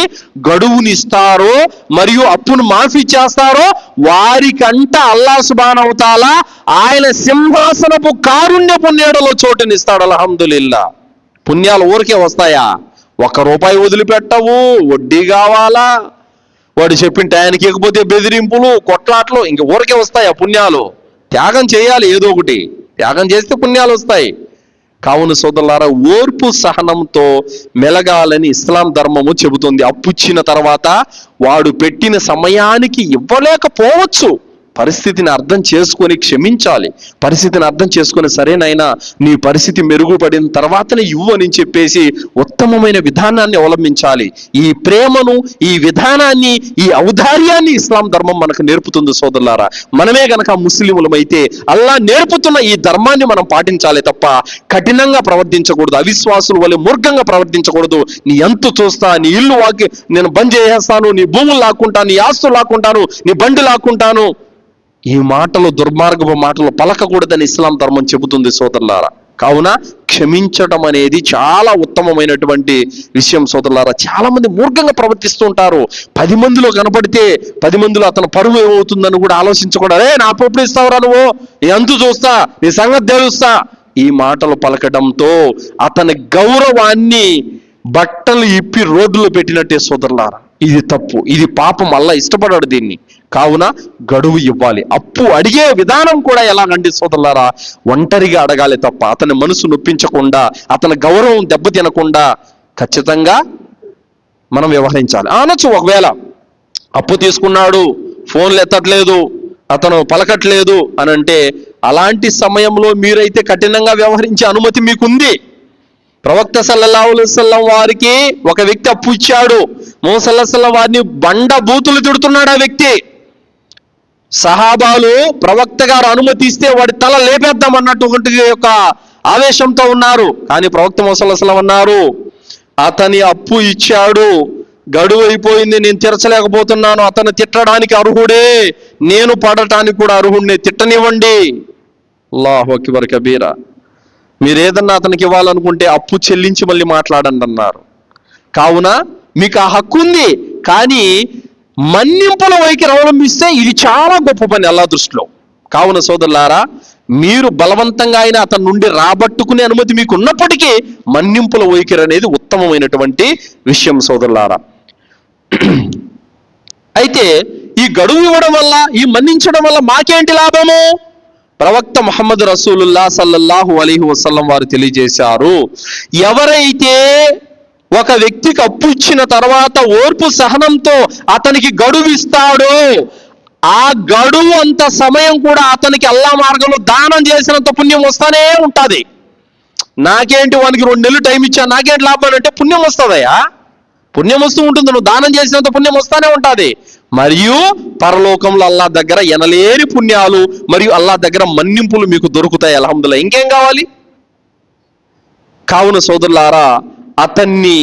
గడువునిస్తారో మరియు అప్పును మాఫీ చేస్తారో వారికంట అల్లాహ్ సుబ్హానహు వ తఆలా ఆయన సింహాసనపు కారుణ్యపు నీడలో చోటునిస్తాడు. అల్హమ్దులిల్లా. పుణ్యాలు ఊరికే వస్తాయా? ₹1 వదిలిపెట్టవు, వడ్డీ కావాలా, వాడు చెప్పిన టయానికి ఇకపోతే బెదిరింపులు, కొట్లాట్లు, ఇంక ఊరికే వస్తాయా పుణ్యాలు? త్యాగం చేయాలి, ఏదో ఒకటి త్యాగం చేస్తే పుణ్యాలు వస్తాయి. కావున సోదరులారా, ఓర్పు సహనంతో మెలగాలని ఇస్లాం ధర్మము చెబుతుంది. అప్పుచ్చిన తర్వాత వాడు పెట్టిన సమయానికి ఇవ్వలేకపోవచ్చు, పరిస్థితిని అర్థం చేసుకొని క్షమించాలి. పరిస్థితిని అర్థం చేసుకొని, సరేనైనా నీ పరిస్థితి మెరుగుపడిన తర్వాతనే ఇవ్వు అని చెప్పేసి ఉత్తమమైన విధానాన్ని అవలంబించాలి. ఈ ప్రేమను, ఈ విధానాన్ని, ఈ ఔదార్యాన్ని ఇస్లాం ధర్మం మనకు నేర్పుతుంది సోదరులారా. మనమే గనక ముస్లిములమైతే అల్లాహ్ నేర్పుతున్న ఈ ధర్మాన్ని మనం పాటించాలి తప్ప కఠినంగా ప్రవర్తించకూడదు, అవిశ్వాసుల వల్ల మూర్ఖంగా ప్రవర్తించకూడదు. నీ ఎంతు చూస్తా, నీ ఇల్లు నేను బంద్ చేసేస్తాను, నీ భూములు లాక్కుంటాను, నీ ఆస్తులు లాక్కుంటాను, నీ బండి లాక్కుంటాను, ఈ మాటలు, దుర్మార్గపు మాటలు పలకకూడదని ఇస్లాం ధర్మం చెబుతుంది సోదరులారా. కావున క్షమించడం అనేది చాలా ఉత్తమమైనటువంటి విషయం సోదరులారా. చాలా మంది మూర్ఖంగా ప్రవర్తిస్తూ ఉంటారు. 10 మందిలో కనపడితే 10 మందిలో అతను పరువు ఏమవుతుందని కూడా ఆలోచించకూడదు. నా అప్పు ఎప్పుడు ఇస్తావురా నువ్వు, నీ అంతు చూస్తా, నీ సంగతి తెలుస్తా, ఈ మాటలు పలకడంతో అతని గౌరవాన్ని బట్టలు ఇప్పి రోడ్లు పెట్టినట్టే సోదరులారా. ఇది తప్పు, ఇది పాపం, అల్లాహ్ ఇష్టపడాడు దీన్ని. కావున గడువు ఇవ్వాలి. అప్పు అడిగే విధానం కూడా ఎలాగండి సోదరులారా, ఒంటరిగా అడగాలి తప్ప అతని మనసు నొప్పించకుండా, అతని గౌరవం దెబ్బతినకుండా ఖచ్చితంగా మనం వ్యవహరించాలి. అనొచ్చు, ఒకవేళ అప్పు తీసుకున్నాడు, ఫోన్లు ఎత్తట్లేదు, అతను పలకట్లేదు అని అంటే, అలాంటి సమయంలో మీరైతే కఠినంగా వ్యవహరించే అనుమతి మీకుంది. ప్రవక్త సల్లల్లాహు అలైహి వసల్లం వారికి ఒక వ్యక్తి అప్పు ఇచ్చాడు. ముహమ్మద్ సల్లల్లాహు అలైహి వసల్లం వారిని బండ బూతులు తిడుతున్నాడు ఆ వ్యక్తి. సహాబాలు ప్రవక్త గారు అనుమతిస్తే వాడి తల లేపేద్దాం అన్నటువంటి యొక్క ఆవేశంతో ఉన్నారు. కానీ ప్రవక్త ముహమ్మద్ సల్లల్లాహు అలైహి వసల్లం అన్నారు, అతని అప్పు ఇచ్చాడు, గడువు అయిపోయింది, నేను తీర్చలేకపోతున్నాను, అతను తిట్టడానికి అర్హుడే, నేను పడటానికి కూడా అర్హుడినే, తిట్టనివ్వండి. అల్లాహు అక్బర్ కబీరా. మీరు ఏదన్నా అతనికి ఇవ్వాలనుకుంటే అప్పు చెల్లించి మళ్ళీ మాట్లాడండి అన్నారు. కావున మీకు ఆ హక్కు ఉంది, కానీ మన్నింపుల వైఖరి అవలంబిస్తే ఇది చాలా గొప్ప పని అల్లాహ్ దృష్టిలో. కావున సోదరులారా, మీరు బలవంతంగా అయినా అతని నుండి రాబట్టుకునే అనుమతి మీకు ఉన్నప్పటికీ మన్నింపుల వైఖరి అనేది ఉత్తమమైనటువంటి విషయం సోదరులారా. అయితే ఈ గడువు ఇవ్వడం వల్ల, ఈ మన్నించడం వల్ల మాకేంటి లాభము? ప్రవక్త ముహమ్మద్ రసూలుల్లాహ్ సల్లల్లాహు అలైహి వసల్లం వారు తెలియజేశారు, ఎవరైతే ఒక వ్యక్తికి అప్పు ఇచ్చిన తర్వాత ఓర్పు సహనంతో అతనికి గడువు ఇస్తాడో, ఆ గడువు అంత సమయం కూడా అతనికి అల్లాహ్ మార్గంలో దానం చేసినంత పుణ్యం వస్తానే ఉంటుంది. నాకేంటి వానికి 2 నెలలు టైం ఇచ్చా, నాకేంటి లాభం అంటే పుణ్యం వస్తుందయ్యా, పుణ్యం వస్తూ ఉంటుంది. నువ్వు దానం చేసినంత పుణ్యం వస్తానే ఉంటుంది. మరియు పరలోకంలో అల్లాహ్ దగ్గర ఎనలేని పుణ్యాలు మరియు అల్లాహ్ దగ్గర మన్నింపులు మీకు దొరుకుతాయి. అల్హమ్దులిల్లాహ్, ఇంకేం కావాలి? కావున సోదరులారా, అతన్ని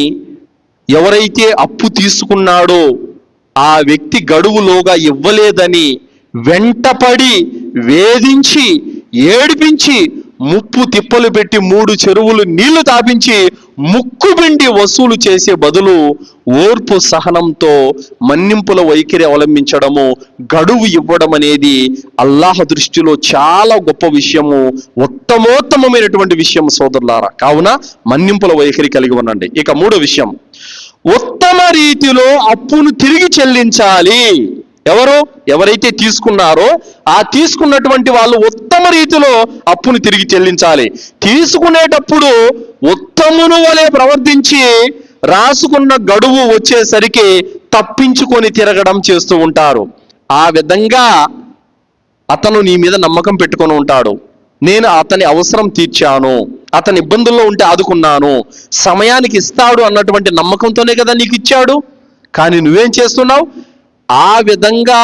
ఎవరైతే అప్పు తీసుకున్నాడో ఆ వ్యక్తి గడువులోగా ఇవ్వలేదని వెంటపడి వేధించి ఏడిపించి ముప్పు తిప్పలు పెట్టి 3 చెరువులు నీళ్లు తాపించి ముక్కుబిండి వసూలు చేసే బదులు ఓర్పు సహనంతో మన్నింపుల వైఖరి అవలంబించడము, గడువు ఇవ్వడం అనేది అల్లాహ్ దృష్టిలో చాలా గొప్ప విషయము, ఉత్తమోత్తమైనటువంటి విషయం సోదరులారా. కావున మన్నింపుల వైఖరి కలిగి ఉండండి. ఇక 3వ విషయం, ఉత్తమ రీతిలో అప్పును తిరిగి చెల్లించాలి. ఎవరైతే తీసుకున్నారో ఆ తీసుకున్నటువంటి వాళ్ళు ఉత్తమ రీతిలో అప్పును తిరిగి చెల్లించాలి. తీసుకునేటప్పుడు ఉత్తమును వలె ప్రవర్తించి రాసుకున్న గడువు వచ్చేసరికి తప్పించుకొని తిరగడం చేస్తూ ఉంటారు. ఆ విధంగా అతను నీ మీద నమ్మకం పెట్టుకొని ఉంటాడు, నేను అతని అవసరం తీర్చాను, అతని ఇబ్బందుల్లో ఉంటే ఆదుకున్నాను, సమయానికి ఇస్తాడు అన్నటువంటి నమ్మకంతోనే కదా నీకు ఇచ్చాడు. కానీ నువ్వేం చేస్తున్నావు? ఆ విధంగా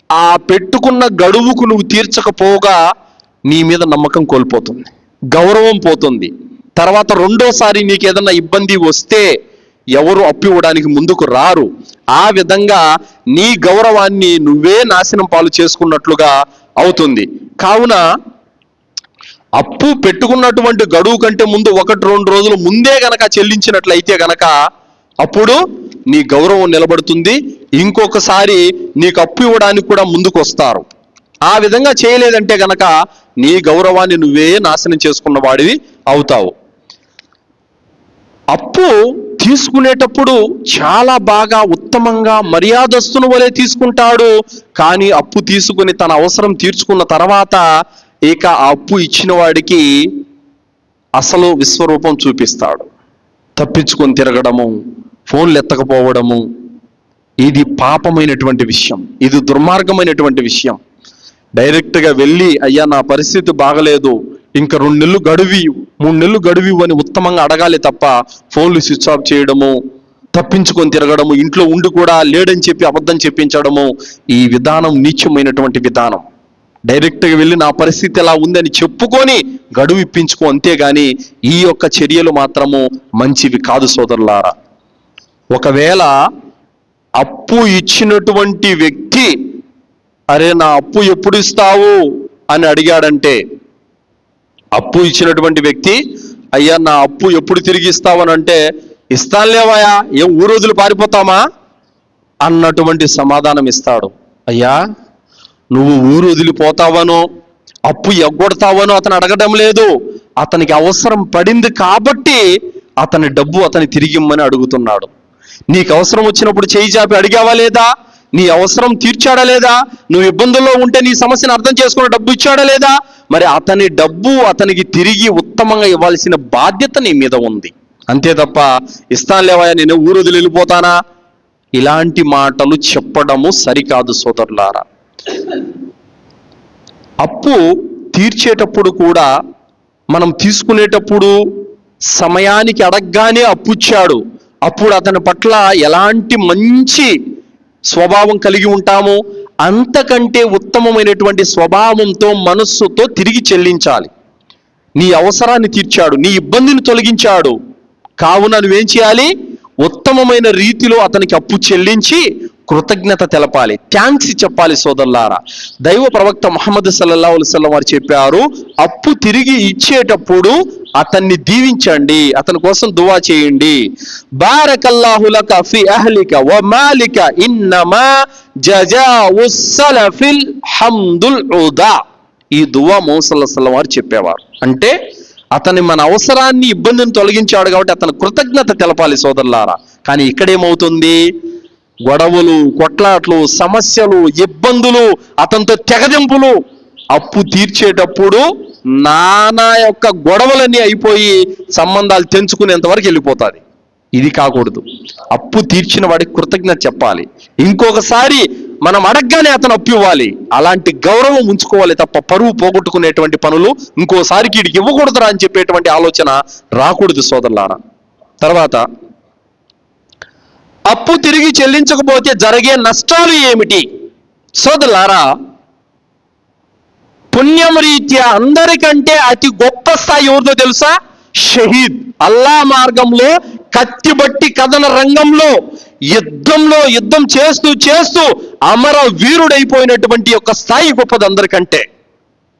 ఆ పెట్టుకున్న గడువుకు నువ్వు తీర్చకపోగా నీ మీద నమ్మకం కోల్పోతుంది, గౌరవం పోతుంది. తర్వాత రెండోసారి నీకు ఏదన్నా ఇబ్బంది వస్తే ఎవరు అప్పు ఇవ్వడానికి ముందుకు రారు. ఆ విధంగా నీ గౌరవాన్ని నువ్వే నాశనం పాలు చేసుకున్నట్లుగా అవుతుంది. కావున అప్పు పెట్టుకున్నటువంటి గడువు కంటే ముందు 1-2 రోజులు ముందే గనక చెల్లించినట్లయితే గనక అప్పుడు నీ గౌరవం నిలబడుతుంది, ఇంకొకసారి నీకు అప్పు ఇవ్వడానికి కూడా ముందుకు వస్తారు. ఆ విధంగా చేయలేదంటే గనక నీ గౌరవాన్ని నువ్వే నాశనం చేసుకున్న వాడివి అవుతావు. అప్పు తీసుకునేటప్పుడు చాలా బాగా ఉత్తమంగా మర్యాదస్తుని వలె తీసుకుంటాడు. కానీ అప్పు తీసుకుని తన అవసరం తీర్చుకున్న తర్వాత ఇక ఆ అప్పు ఇచ్చిన వాడికి అసలు విశ్వరూపం చూపిస్తాడు. తప్పించుకొని తిరగడము, ఫోన్లు ఎత్తకపోవడము, ఇది పాపమైనటువంటి విషయం, ఇది దుర్మార్గమైనటువంటి విషయం. డైరెక్ట్గా వెళ్ళి, అయ్యా నా పరిస్థితి బాగలేదు, ఇంకా 2 నెలలు గడువు, 3 నెలలు గడువు అని ఉత్తమంగా అడగాలి తప్ప ఫోన్లు స్విచ్ ఆఫ్ చేయడము, తప్పించుకొని తిరగడము, ఇంట్లో ఉండి కూడా లేడని చెప్పి అబద్ధం చెప్పించడము, ఈ విధానం నీచమైనటువంటి విధానం. డైరెక్ట్గా వెళ్ళి నా పరిస్థితి ఎలా ఉందని చెప్పుకొని గడువు ఇప్పించుకో, అంతేగాని ఈ యొక్క చర్యలు మాత్రము మంచివి కాదు సోదరులారా. ఒకవేళ అప్పు ఇచ్చినటువంటి వ్యక్తి, అరే నా అప్పు ఎప్పుడు ఇస్తావు అని అడిగాడంటే, అప్పు ఇచ్చినటువంటి వ్యక్తి, అయ్యా నా అప్పు ఎప్పుడు తిరిగి ఇస్తావని అంటే, ఇస్తానులేవయ్యా, ఏం ఊరోజులు పారిపోతామా అన్నటువంటి సమాధానం ఇస్తాడు. అయ్యా నువ్వు ఊరు వదిలిపోతావనో అప్పు ఎగ్గొడతావనో అతను అడగడం లేదు, అతనికి అవసరం పడింది కాబట్టి అతని డబ్బు అతని తిరిగి ఇమ్మని అడుగుతున్నాడు. నీకు అవసరం వచ్చినప్పుడు చేయి చాపి అడిగావా లేదా? నీ అవసరం తీర్చాడా లేదా? నువ్వు ఇబ్బందుల్లో ఉంటే నీ సమస్యను అర్థం చేసుకున్న డబ్బు ఇచ్చాడా లేదా? మరి అతని డబ్బు అతనికి తిరిగి ఉత్తమంగా ఇవ్వాల్సిన బాధ్యత నీ మీద ఉంది. అంతే తప్ప ఇస్తానులేవా నేను ఊరు వదిలి వెళ్ళిపోతానా ఇలాంటి మాటలు చెప్పడము సరికాదు సోదరులారా. అప్పు తీర్చేటప్పుడు కూడా మనం తీసుకునేటప్పుడు సమయానికి అడగగానే అప్పుచ్చాడు, అప్పుడు అతని పట్ల ఎలాంటి మంచి స్వభావం కలిగి ఉంటామో అంతకంటే ఉత్తమమైనటువంటి స్వభావంతో మనస్సుతో తిరిగి చెల్లించాలి. నీ అవసరాన్ని తీర్చాడు, నీ ఇబ్బందిని తొలగించాడు, కావున నువ్వేం చేయాలి? ఉత్తమమైన రీతిలో అతనికి అప్పు చెల్లించి కృతజ్ఞత తెలపాలి, థ్యాంక్స్ చెప్పాలి సోదరులారా. దైవ ప్రవక్త ముహమ్మద్ సల్లల్లాహు అలైహి వసల్లం వారు చెప్పారు, అప్పు తిరిగి ఇచ్చేటప్పుడు అతన్ని దీవించండి, అతని కోసం దువా చేయండి. బారకల్లాహు లక ఫి అహ్లిక వ మాలిక ఇన్నమా జజాఉస్ సలఫిల్ హమ్దుల్ ఉదా. ఈ దువా ముహమ్మద్ సల్లల్లాహు అలైహి వసల్లం వారు చెప్పేవారు. అంటే అతని మన అవసరాన్ని ఇబ్బందిని తొలగించాడు కాబట్టి అతను కృతజ్ఞత తెలపాలి సోదరులారా. కానీ ఇక్కడేమవుతుంది? గొడవలు, కొట్లాట్లు, సమస్యలు, ఇబ్బందులు, అతనితో తెగదింపులు. అప్పు తీర్చేటప్పుడు నానా యొక్క గొడవలన్నీ అయిపోయి సంబంధాలు తెంచుకునేంత వరకు వెళ్ళిపోతుంది. ఇది కాకూడదు. అప్పు తీర్చిన వాడికి కృతజ్ఞత చెప్పాలి, ఇంకొకసారి మనం అడగగానే అతను అప్పు ఇవ్వాలి. అలాంటి గౌరవం ఉంచుకోవాలి తప్ప పరువు పోగొట్టుకునేటువంటి పనులు ఇంకోసారికి వీడికి ఇవ్వకూడదురా అని చెప్పేటువంటి ఆలోచన రాకూడదు సోదరులారా. తర్వాత అప్పు తిరిగి చెల్లించకపోతే జరిగే నష్టాలు ఏమిటి సోదరులారా? పుణ్యం రీత్యా అందరికంటే అతి గొప్ప స్థాయి ఎవరిదో తెలుసా? షహీద్. అల్లా మార్గంలో కత్తిబట్టి కథన రంగంలో యుద్ధం చేస్తూ చేస్తూ అమర వీరుడైపోయినటువంటి యొక్క స్థాయి గొప్పది అందరికంటే.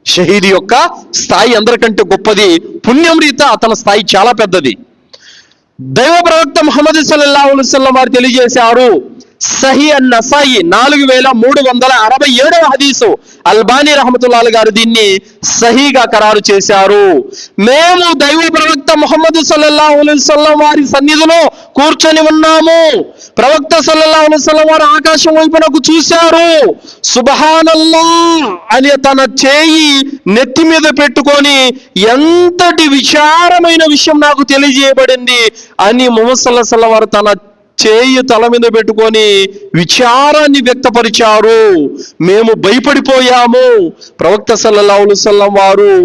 షహీద్ యొక్క స్థాయి అందరికంటే గొప్పది. పుణ్యం రీత్యా అతని స్థాయి చాలా పెద్దది. దైవ ప్రవక్త ముహమ్మద్ సల్లల్లాహు అలైహి వసల్లం వారు తెలియజేశారు, సహీ అన్-నసాయి 4367వ హదీసు, అల్బానీ రహమతుల్లాహి గారు దీన్ని సహీగా ఖరారు చేశారు. మేము దైవ ప్రవక్త ముహమ్మద్ సల్లల్లాహు అలైహి వసల్లం వారి సన్నిధిలో కూర్చొని ఉన్నాము. ప్రవక్త సల్లల్లాహు అలైహి వసల్లం వారు ఆకాశం వైపునకు చూశారు. సుబ్హానల్లాహ్ అని తన చేయి నెత్తి మీద పెట్టుకొని, ఎంతటి విచారమైన విషయం నాకు తెలియజేయబడింది అని ముహమ్మద్ సల్లల్లాహు అలైహి వసల్లం వారు తన చేయి తల మీద పెట్టుకొని విచారాన్ని వ్యక్తపరిచారు. మేము భయపడిపోయాము. ప్రవక్త సల్లల్లాహు అలైహి వసల్లం వారు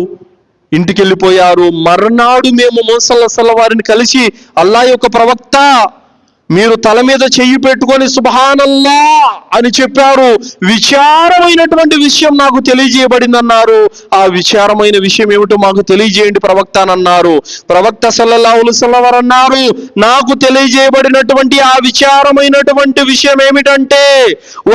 ఇంటికి వెళ్ళిపోయారు. మర్నాడు మేము ముహమ్మద్ సల్లల్లాహు అలైహి వసల్లం వారిని కలిసి, అల్లాహ్ యొక్క ప్రవక్త, మీరు తల మీద చెయ్యి పెట్టుకొని సుబ్హానల్లా అని చెప్పారు. విచారమైనటువంటి విషయం నాకు తెలియజేయబడింది అన్నారు. ఆ విచారమైన విషయం ఏమిటో మాకు తెలియజేయండి ప్రవక్త అని అన్నారు. ప్రవక్త సల్లల్లాహు అలైహి వసల్లం వారు అన్నారు, నాకు తెలియజేయబడినటువంటి ఆ విచారమైనటువంటి విషయం ఏమిటంటే,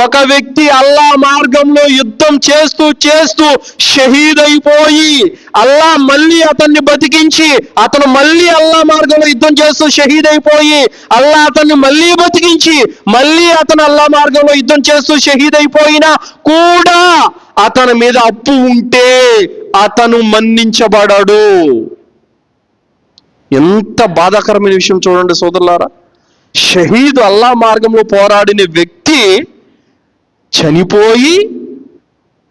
ఒక వ్యక్తి అల్లా మార్గంలో యుద్ధం చేస్తూ చేస్తూ షహీద్ అయిపోయి అల్లా మళ్ళీ అతన్ని బతికించి, అతను మళ్ళీ అల్లా మార్గంలో యుద్ధం చేస్తూ షహీద్ అయిపోయి అల్లా అతన్ని మళ్ళీ బతికించి, మళ్ళీ అతను అల్లా మార్గంలో యుద్ధం చేస్తూ షహీద్ అయిపోయినా కూడా అతని మీద అప్పు ఉంటే అతను మన్నించబడడు. ఎంత బాధాకరమైన విషయం చూడండి సోదరులారా. షహీద్ అల్లా మార్గంలో పోరాడిన వ్యక్తి చనిపోయి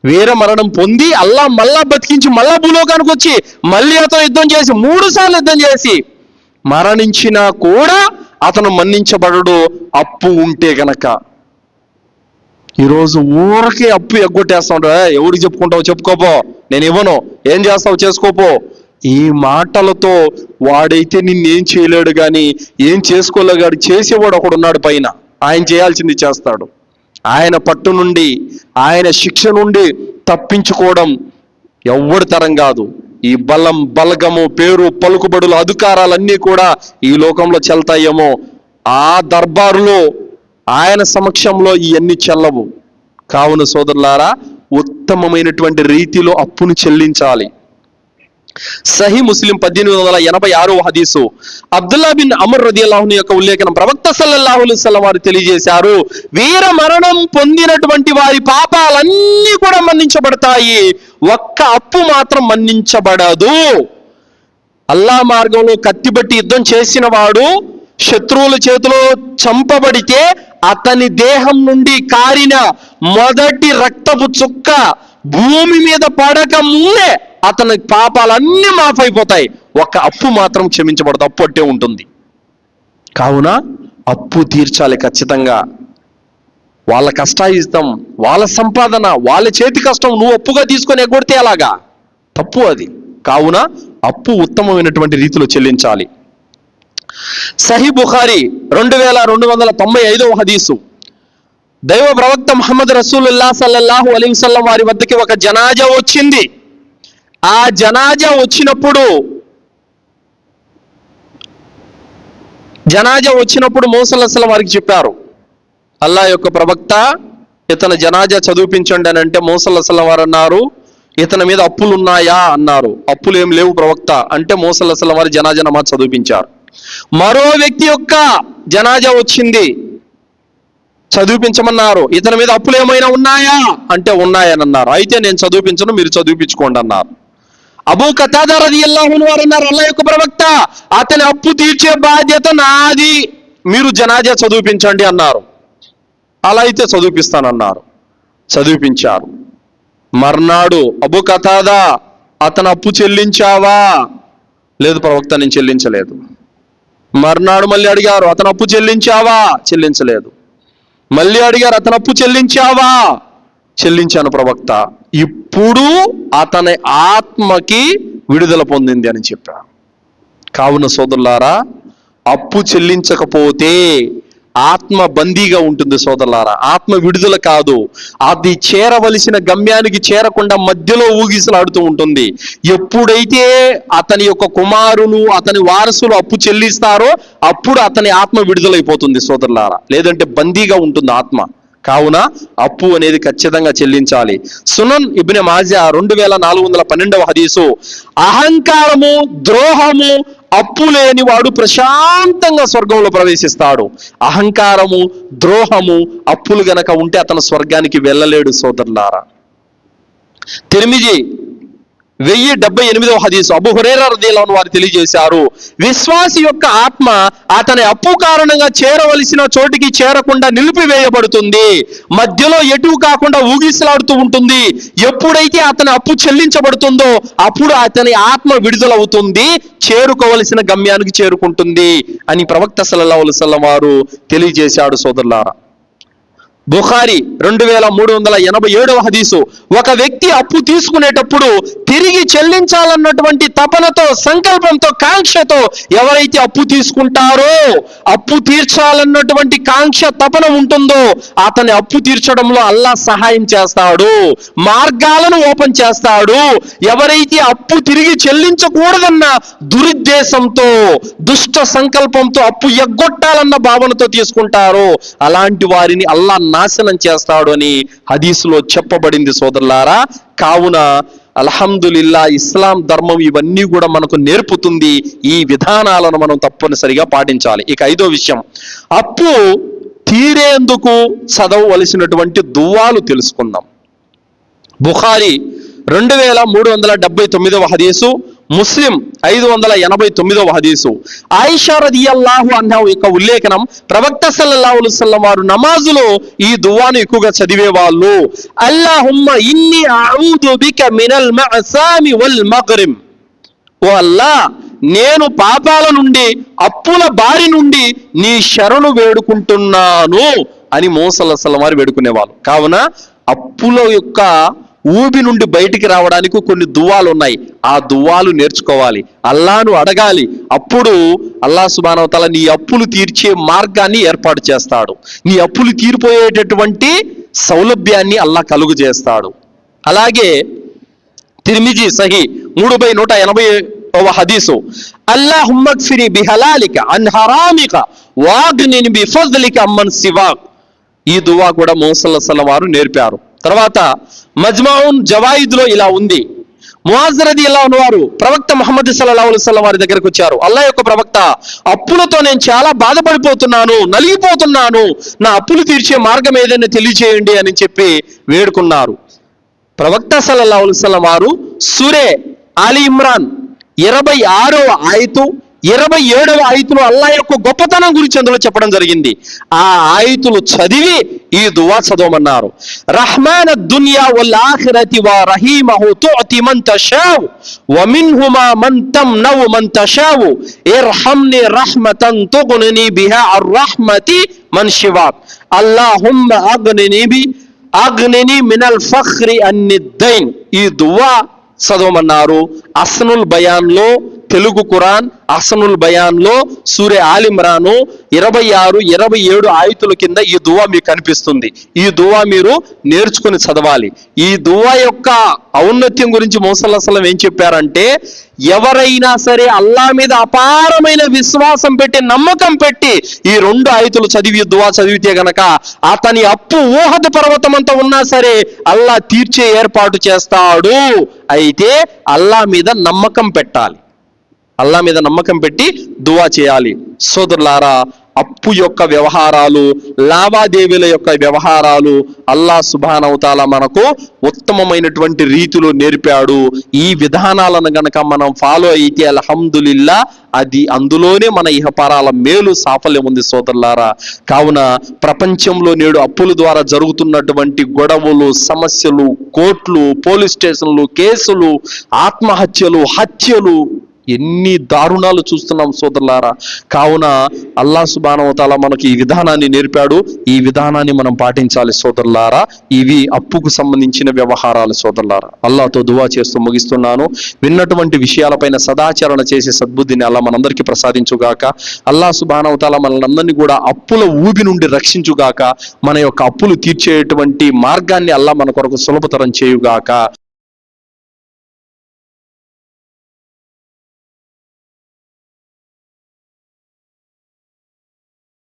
వీర మరణం పొంది అల్లా మళ్ళా బతికించి మళ్ళా భూలోకానికి వచ్చి మళ్ళీ అతను యుద్ధం చేసి 3 సార్లు యుద్ధం చేసి మరణించినా కూడా అతను మన్నించబడడు అప్పు ఉంటే గనక. ఈరోజు ఊరికే అప్పు ఎగ్గొట్టేస్తా ఉంటాడు. ఎవరికి చెప్పుకుంటావు? చెప్పుకోపో, నేను ఇవ్వను, ఏం చేస్తావు చేసుకోపో. ఈ మాటలతో వాడైతే నిన్నేం చేయలేడు, కానీ ఏం చేసుకోలేగాడు చేసేవాడు ఒకడున్నాడు పైన. ఆయన చేయాల్సింది చేస్తాడు. ఆయన పట్టు నుండి, ఆయన శిక్ష నుండి తప్పించుకోవడం ఎవ్వడి తరం కాదు. ఈ బలం, బలగము, పేరు, పలుకుబడులు, అధికారాలన్నీ కూడా ఈ లోకంలో చెల్తాయేమో, ఆ దర్బారులో ఆయన సమక్షంలో ఇవన్నీ చెల్లవు. కావున సోదరులారా, ఉత్తమమైనటువంటి రీతిలో అప్పును చెల్లించాలి. సహీ ముస్లిం 1886వ హదీసు, అబ్దుల్లా బిన్ అమర్ రదియల్లాహు అన్హు యొక్క ఉల్లేఖనం. ప్రవక్త సల్లల్లాహు అలైహి వసల్లం వారు తెలియజేశారు, వీర మరణం పొందినటువంటి వారి పాపాలన్నీ కూడా మన్నించబడతాయి, ఒక్క అప్పు మాత్రం మన్నించబడదు. అల్లా మార్గంలో కత్తిబట్టి యుద్ధం చేసిన వాడు శత్రువుల చేతిలో చంపబడితే అతని దేహం నుండి కారిన మొదటి రక్తపు చుక్క భూమి మీద పడక ముందే అతని పాపాలన్నీ మాఫ్ అయిపోతాయి. ఒక అప్పు మాత్రం క్షమించబడదు, అప్పు అట్టే ఉంటుంది. కావున అప్పు తీర్చాలి ఖచ్చితంగా. వాళ్ళ కష్టాయిస్తాం, వాళ్ళ సంపాదన, వాళ్ళ చేతి కష్టం నువ్వు అప్పుగా తీసుకొని ఎగ్గొడితే అలాగా తప్పు అది. కావున అప్పు ఉత్తమమైనటువంటి రీతిలో చెల్లించాలి. సహీ బుఖారీ 2295వ హదీసు. దైవ ప్రవక్త ముహమ్మద్ రసూలుల్లాహ్ సల్లల్లాహు అలైహి వసల్లం వారి వద్దకి ఒక జనాజా వచ్చింది. ఆ జనాజా వచ్చినప్పుడు మౌసల్లల్లాహు అలైహి వసల్లం వారికి చెప్పారు, అల్లాహ్ యొక్క ప్రవక్త ఇతని జనాజా చదివించండి అని అంటే మౌసల్లల్లాహు అలైహి వసల్లం వారు అన్నారు, ఇతని మీద అప్పులు ఉన్నాయా అన్నారు. అప్పులు ఏం లేవు ప్రవక్త అంటే మౌసల్లల్లాహు అలైహి వసల్లం వారి జనాజా నమాజ్ చదివించారు. మరో వ్యక్తి యొక్క జనాజా వచ్చింది, చదివించమన్నారు. ఇతని మీద అప్పులు ఏమైనా ఉన్నాయా అంటే ఉన్నాయని అన్నారు. అయితే నేను చదివించను, మీరు చదివించుకోండి అన్నారు. అబూ ఖతాదా రలియల్లాహు అన్హు వారు అన్నారు, అల్లాహ్ యొక్క ప్రవక్త అతని అప్పు తీర్చే బాధ్యత నాది, మీరు జనాజా చదివించండి అన్నారు. అలా అయితే చదివిపిస్తానన్నారు. చదివించారు. మర్నాడు అబూ ఖతాదా అతను అప్పు చెల్లించావా? లేదు ప్రవక్త నేను చెల్లించలేదు. మర్నాడు మళ్ళీ అడిగారు, అతను అప్పు చెల్లించావా? చెల్లించలేదు. మళ్ళీ అడిగారు, అతను అప్పు చెల్లించావా? చెల్లించాను ప్రవక్త. ఇప్పుడు అతని ఆత్మకి విడుదల పొందింది అని చెప్పారు. కావున సోదరులారా, అప్పు చెల్లించకపోతే ఆత్మ బందీగా ఉంటుంది సోదరులారా. ఆత్మ విడుదల కాదు, అది చేరవలసిన గమ్యానికి చేరకుండా మధ్యలో ఊగిసలాడుతూ ఉంటుంది. ఎప్పుడైతే అతని యొక్క కుమారులు, అతని వారసులు అప్పు చెల్లిస్తారో అప్పుడు అతని ఆత్మ విడుదలైపోతుంది సోదరులారా, లేదంటే బందీగా ఉంటుంది ఆత్మ. కావున అప్పు అనేది ఖచ్చితంగా చెల్లించాలి. సునన్ ఇబ్నె మాజా 2412వ హదీసు. అహంకారము, ద్రోహము, అప్పు లేని వాడు ప్రశాంతంగా స్వర్గంలో ప్రవేశిస్తాడు. అహంకారము, ద్రోహము, అప్పులు గనక ఉంటే అతను స్వర్గానికి వెళ్ళలేడు సోదరులారా. తిర్మిజీ 1078వ హదీసు. అబూ హురైరా రలియల్లాహు అన్హు వారు తెలియజేశారు, విశ్వాసి యొక్క ఆత్మ అతని అప్పు కారణంగా చేరవలసిన చోటికి చేరకుండా నిలిపివేయబడుతుంది, మధ్యలో ఎటు కాకుండా ఊగిసలాడుతూ ఉంటుంది. ఎప్పుడైతే అతని అప్పు చెల్లించబడుతుందో అప్పుడు అతని ఆత్మ విడుదలవుతుంది, చేరుకోవలసిన గమ్యానికి చేరుకుంటుంది అని ప్రవక్త సల్లల్లాహు అలైహి వసల్లం వారు తెలియజేశాడు సోదరులారా. బుఖారీ 2387వ హదీసు. ఒక వ్యక్తి అప్పు తీసుకునేటప్పుడు తిరిగి చెల్లించాలన్నటువంటి తపనతో, సంకల్పంతో, కాంక్షతో ఎవరైతే అప్పు తీసుకుంటారో, అప్పు తీర్చాలన్నటువంటి కాంక్ష, తపన ఉంటుందో అతని అప్పు తీర్చడంలో అల్లాహ్ సహాయం చేస్తాడు, మార్గాలను ఓపెన్ చేస్తాడు. ఎవరైతే అప్పు తిరిగి చెల్లించకూడదన్న దురుద్దేశంతో, దుష్ట సంకల్పంతో, అప్పు ఎగ్గొట్టాలన్న భావనతో తీసుకుంటారో అలాంటి వారిని అల్లాహ్ నాశనం చేస్తాడు అని హదీసులో చెప్పబడింది సోదరులారా. కావున అల్హమ్దులిల్లా ఇస్లాం ధర్మం ఇవన్నీ కూడా మనకు నేర్పుతుంది. ఈ విధానాలను మనం తప్పనిసరిగా పాటించాలి. ఇక 5వ విషయం, అప్పు తీరేందుకు చదవవలసినటువంటి దువాలు తెలుసుకుందాం. బుఖారీ 2379వ హదీసు, ముస్లిం 589వ హదీసు. ఆయిషా రలియల్లాహు అన్హా యొక్క ఉల్లేఖనం, ప్రవక్త సల్లల్లాహు అలైహి వసల్లం వారు నమాజులో ఈ దువాను ఎక్కువగా చదివేవాళ్ళు. అల్లాహుమ్మ ఇన్ని అఊదు బిక మినల్ మఅసామి వల్ మగ్రిమ్. ఓ అల్లాహ్, నేను పాపాల నుండి, అప్పుల బారి నుండి నీ శరణు వేడుకుంటున్నాను అని మౌసల్లల్లాహు అలైహి వసల్లం వారు వేడుకునేవాళ్ళు. కావున అప్పుల యొక్క ఊబి నుండి బయటికి రావడానికి కొన్ని దువాలు ఉన్నాయి. ఆ దువాలు నేర్చుకోవాలి, అల్లాహ్ను అడగాలి. అప్పుడు అల్లాహ్ సుబ్హానహు వ తఆలా నీ అప్పులు తీర్చే మార్గాన్ని ఏర్పాటు చేస్తాడు, నీ అప్పులు తీరిపోయేటటువంటి సౌలభ్యాన్ని అల్లాహ్ కలుగు చేస్తాడు. అలాగే తిర్మిజీ సహీ 3180వ హదీసు. అల్లాహుమ్మగ్ఫిరి బిహలాలిక అన్ హరామిక వాగ్నిని బిఫజ్లిక అమ్మన్ సివాక్. ఈ దువా కూడా మౌసల్లల్లాహు అలైహి వసల్లం వారు నేర్పారు. తర్వాత మజ్మాఉన్ జవాయిద్లో ఇలా ఉంది. ముఆజ్ రలియల్లాహు అన్హు వారు ప్రవక్త ముహమ్మద్ సల్లల్లాహు అలైహి వసల్లం వారి దగ్గరకు వచ్చారు. అల్లాహ్ యొక్క ప్రవక్త, అప్పులతో నేను చాలా బాధపడిపోతున్నాను, నలిగిపోతున్నాను, నా అప్పులు తీర్చే మార్గం ఏదైనా తెలియచేయండి అని చెప్పి వేడుకున్నారు. ప్రవక్త సల్లల్లాహు అలైహి వసల్లం వారు సూరే ఆలి ఇమ్రాన్ 26వ ఆయతు 27వ ఆయతులో అల్లా యొక్క గొప్పతనం గురించి అందులో చెప్పడం జరిగింది. ఆ ఆయతులు చదివి ఈ దువా చదవమన్నారు. రహ్మాన దునియా వల్ ఆఖిరతి వ రహీమహు తుఅతి మన్ తషావు వ మిన్హుమా మన్ తమ్నవు మన్ తషావు ఇర్హమ్ని రహ్మతన్ తుగ్నిని బిహా అర్ రహ్మతి మన్ శివాక్ అల్లాహుమ్మ అగ్నిని మినల్ ఫఖ్రి అన్నిద్దైన్. ఈ దువా చదవమన్నారు. అస్నుల్ బయాన్లో, తెలుగు ఖురాన్ అహ్సనుల్ బయాన్లో సూరే ఆల్ ఇమ్రాను 26, 27 ఆయతుల కింద ఈ దువా మీకు కనిపిస్తుంది. ఈ దువా మీరు నేర్చుకుని చదవాలి. ఈ దువా యొక్క ఔన్నత్యం గురించి మౌసల్లల్లాహు ఏం చెప్పారంటే, ఎవరైనా సరే అల్లా మీద అపారమైన విశ్వాసం పెట్టి, నమ్మకం పెట్టి ఈ 2 ఆయతులు చదివి దువా చదివితే గనక అతని అప్పు ఊహద పర్వతం అంతా ఉన్నా సరే అల్లా తీర్చే ఏర్పాటు చేస్తాడు. అయితే అల్లా మీద నమ్మకం పెట్టాలి. అల్లా మీద నమ్మకం పెట్టి దువా చేయాలి. సోదరులారా, అప్పు యొక్క వ్యవహారాలు, లావాదేవీల యొక్క వ్యవహారాలు అల్లా సుబ్హానహు తాలా మనకు ఉత్తమమైనటువంటి రీతిలో నేర్పాడు. ఈ విధానాలను గనక మనం ఫాలో అయితే అల్హమ్దులిల్లా, అది అందులోనే మన ఇహపరాల మేలు సాఫల్యం ఉంది. సోదరులారా, కావున ప్రపంచంలో నేడు అప్పుల ద్వారా జరుగుతున్నటువంటి గొడవలు, సమస్యలు, కోర్టులు, పోలీస్ స్టేషన్లు, కేసులు, ఆత్మహత్యలు, హత్యలు, ఎన్ని దారుణాలు చూస్తున్నాం సోదరులారా. కావున అల్లా సుబ్హానహు తాలా మనకి ఈ విధానాన్ని నేర్పాడు. ఈ విధానాన్ని మనం పాటించాలి సోదరులారా. ఇవి అప్పుకు సంబంధించిన వ్యవహారాలు సోదరులారా. అల్లాతో దువా చేస్తూ ముగిస్తున్నాను. విన్నటువంటి విషయాలపైన సదాచరణ చేసే సద్బుద్ధిని అల్లా మనందరికీ ప్రసాదించుగాక. అల్లా సుబ్హానహు తాలా మనల్ని కూడా అప్పుల ఊబి నుండి రక్షించుగాక. మన యొక్క అప్పులు తీర్చేటువంటి మార్గాన్ని అల్లా మన కొరకు సులభతరం చేయుగాక.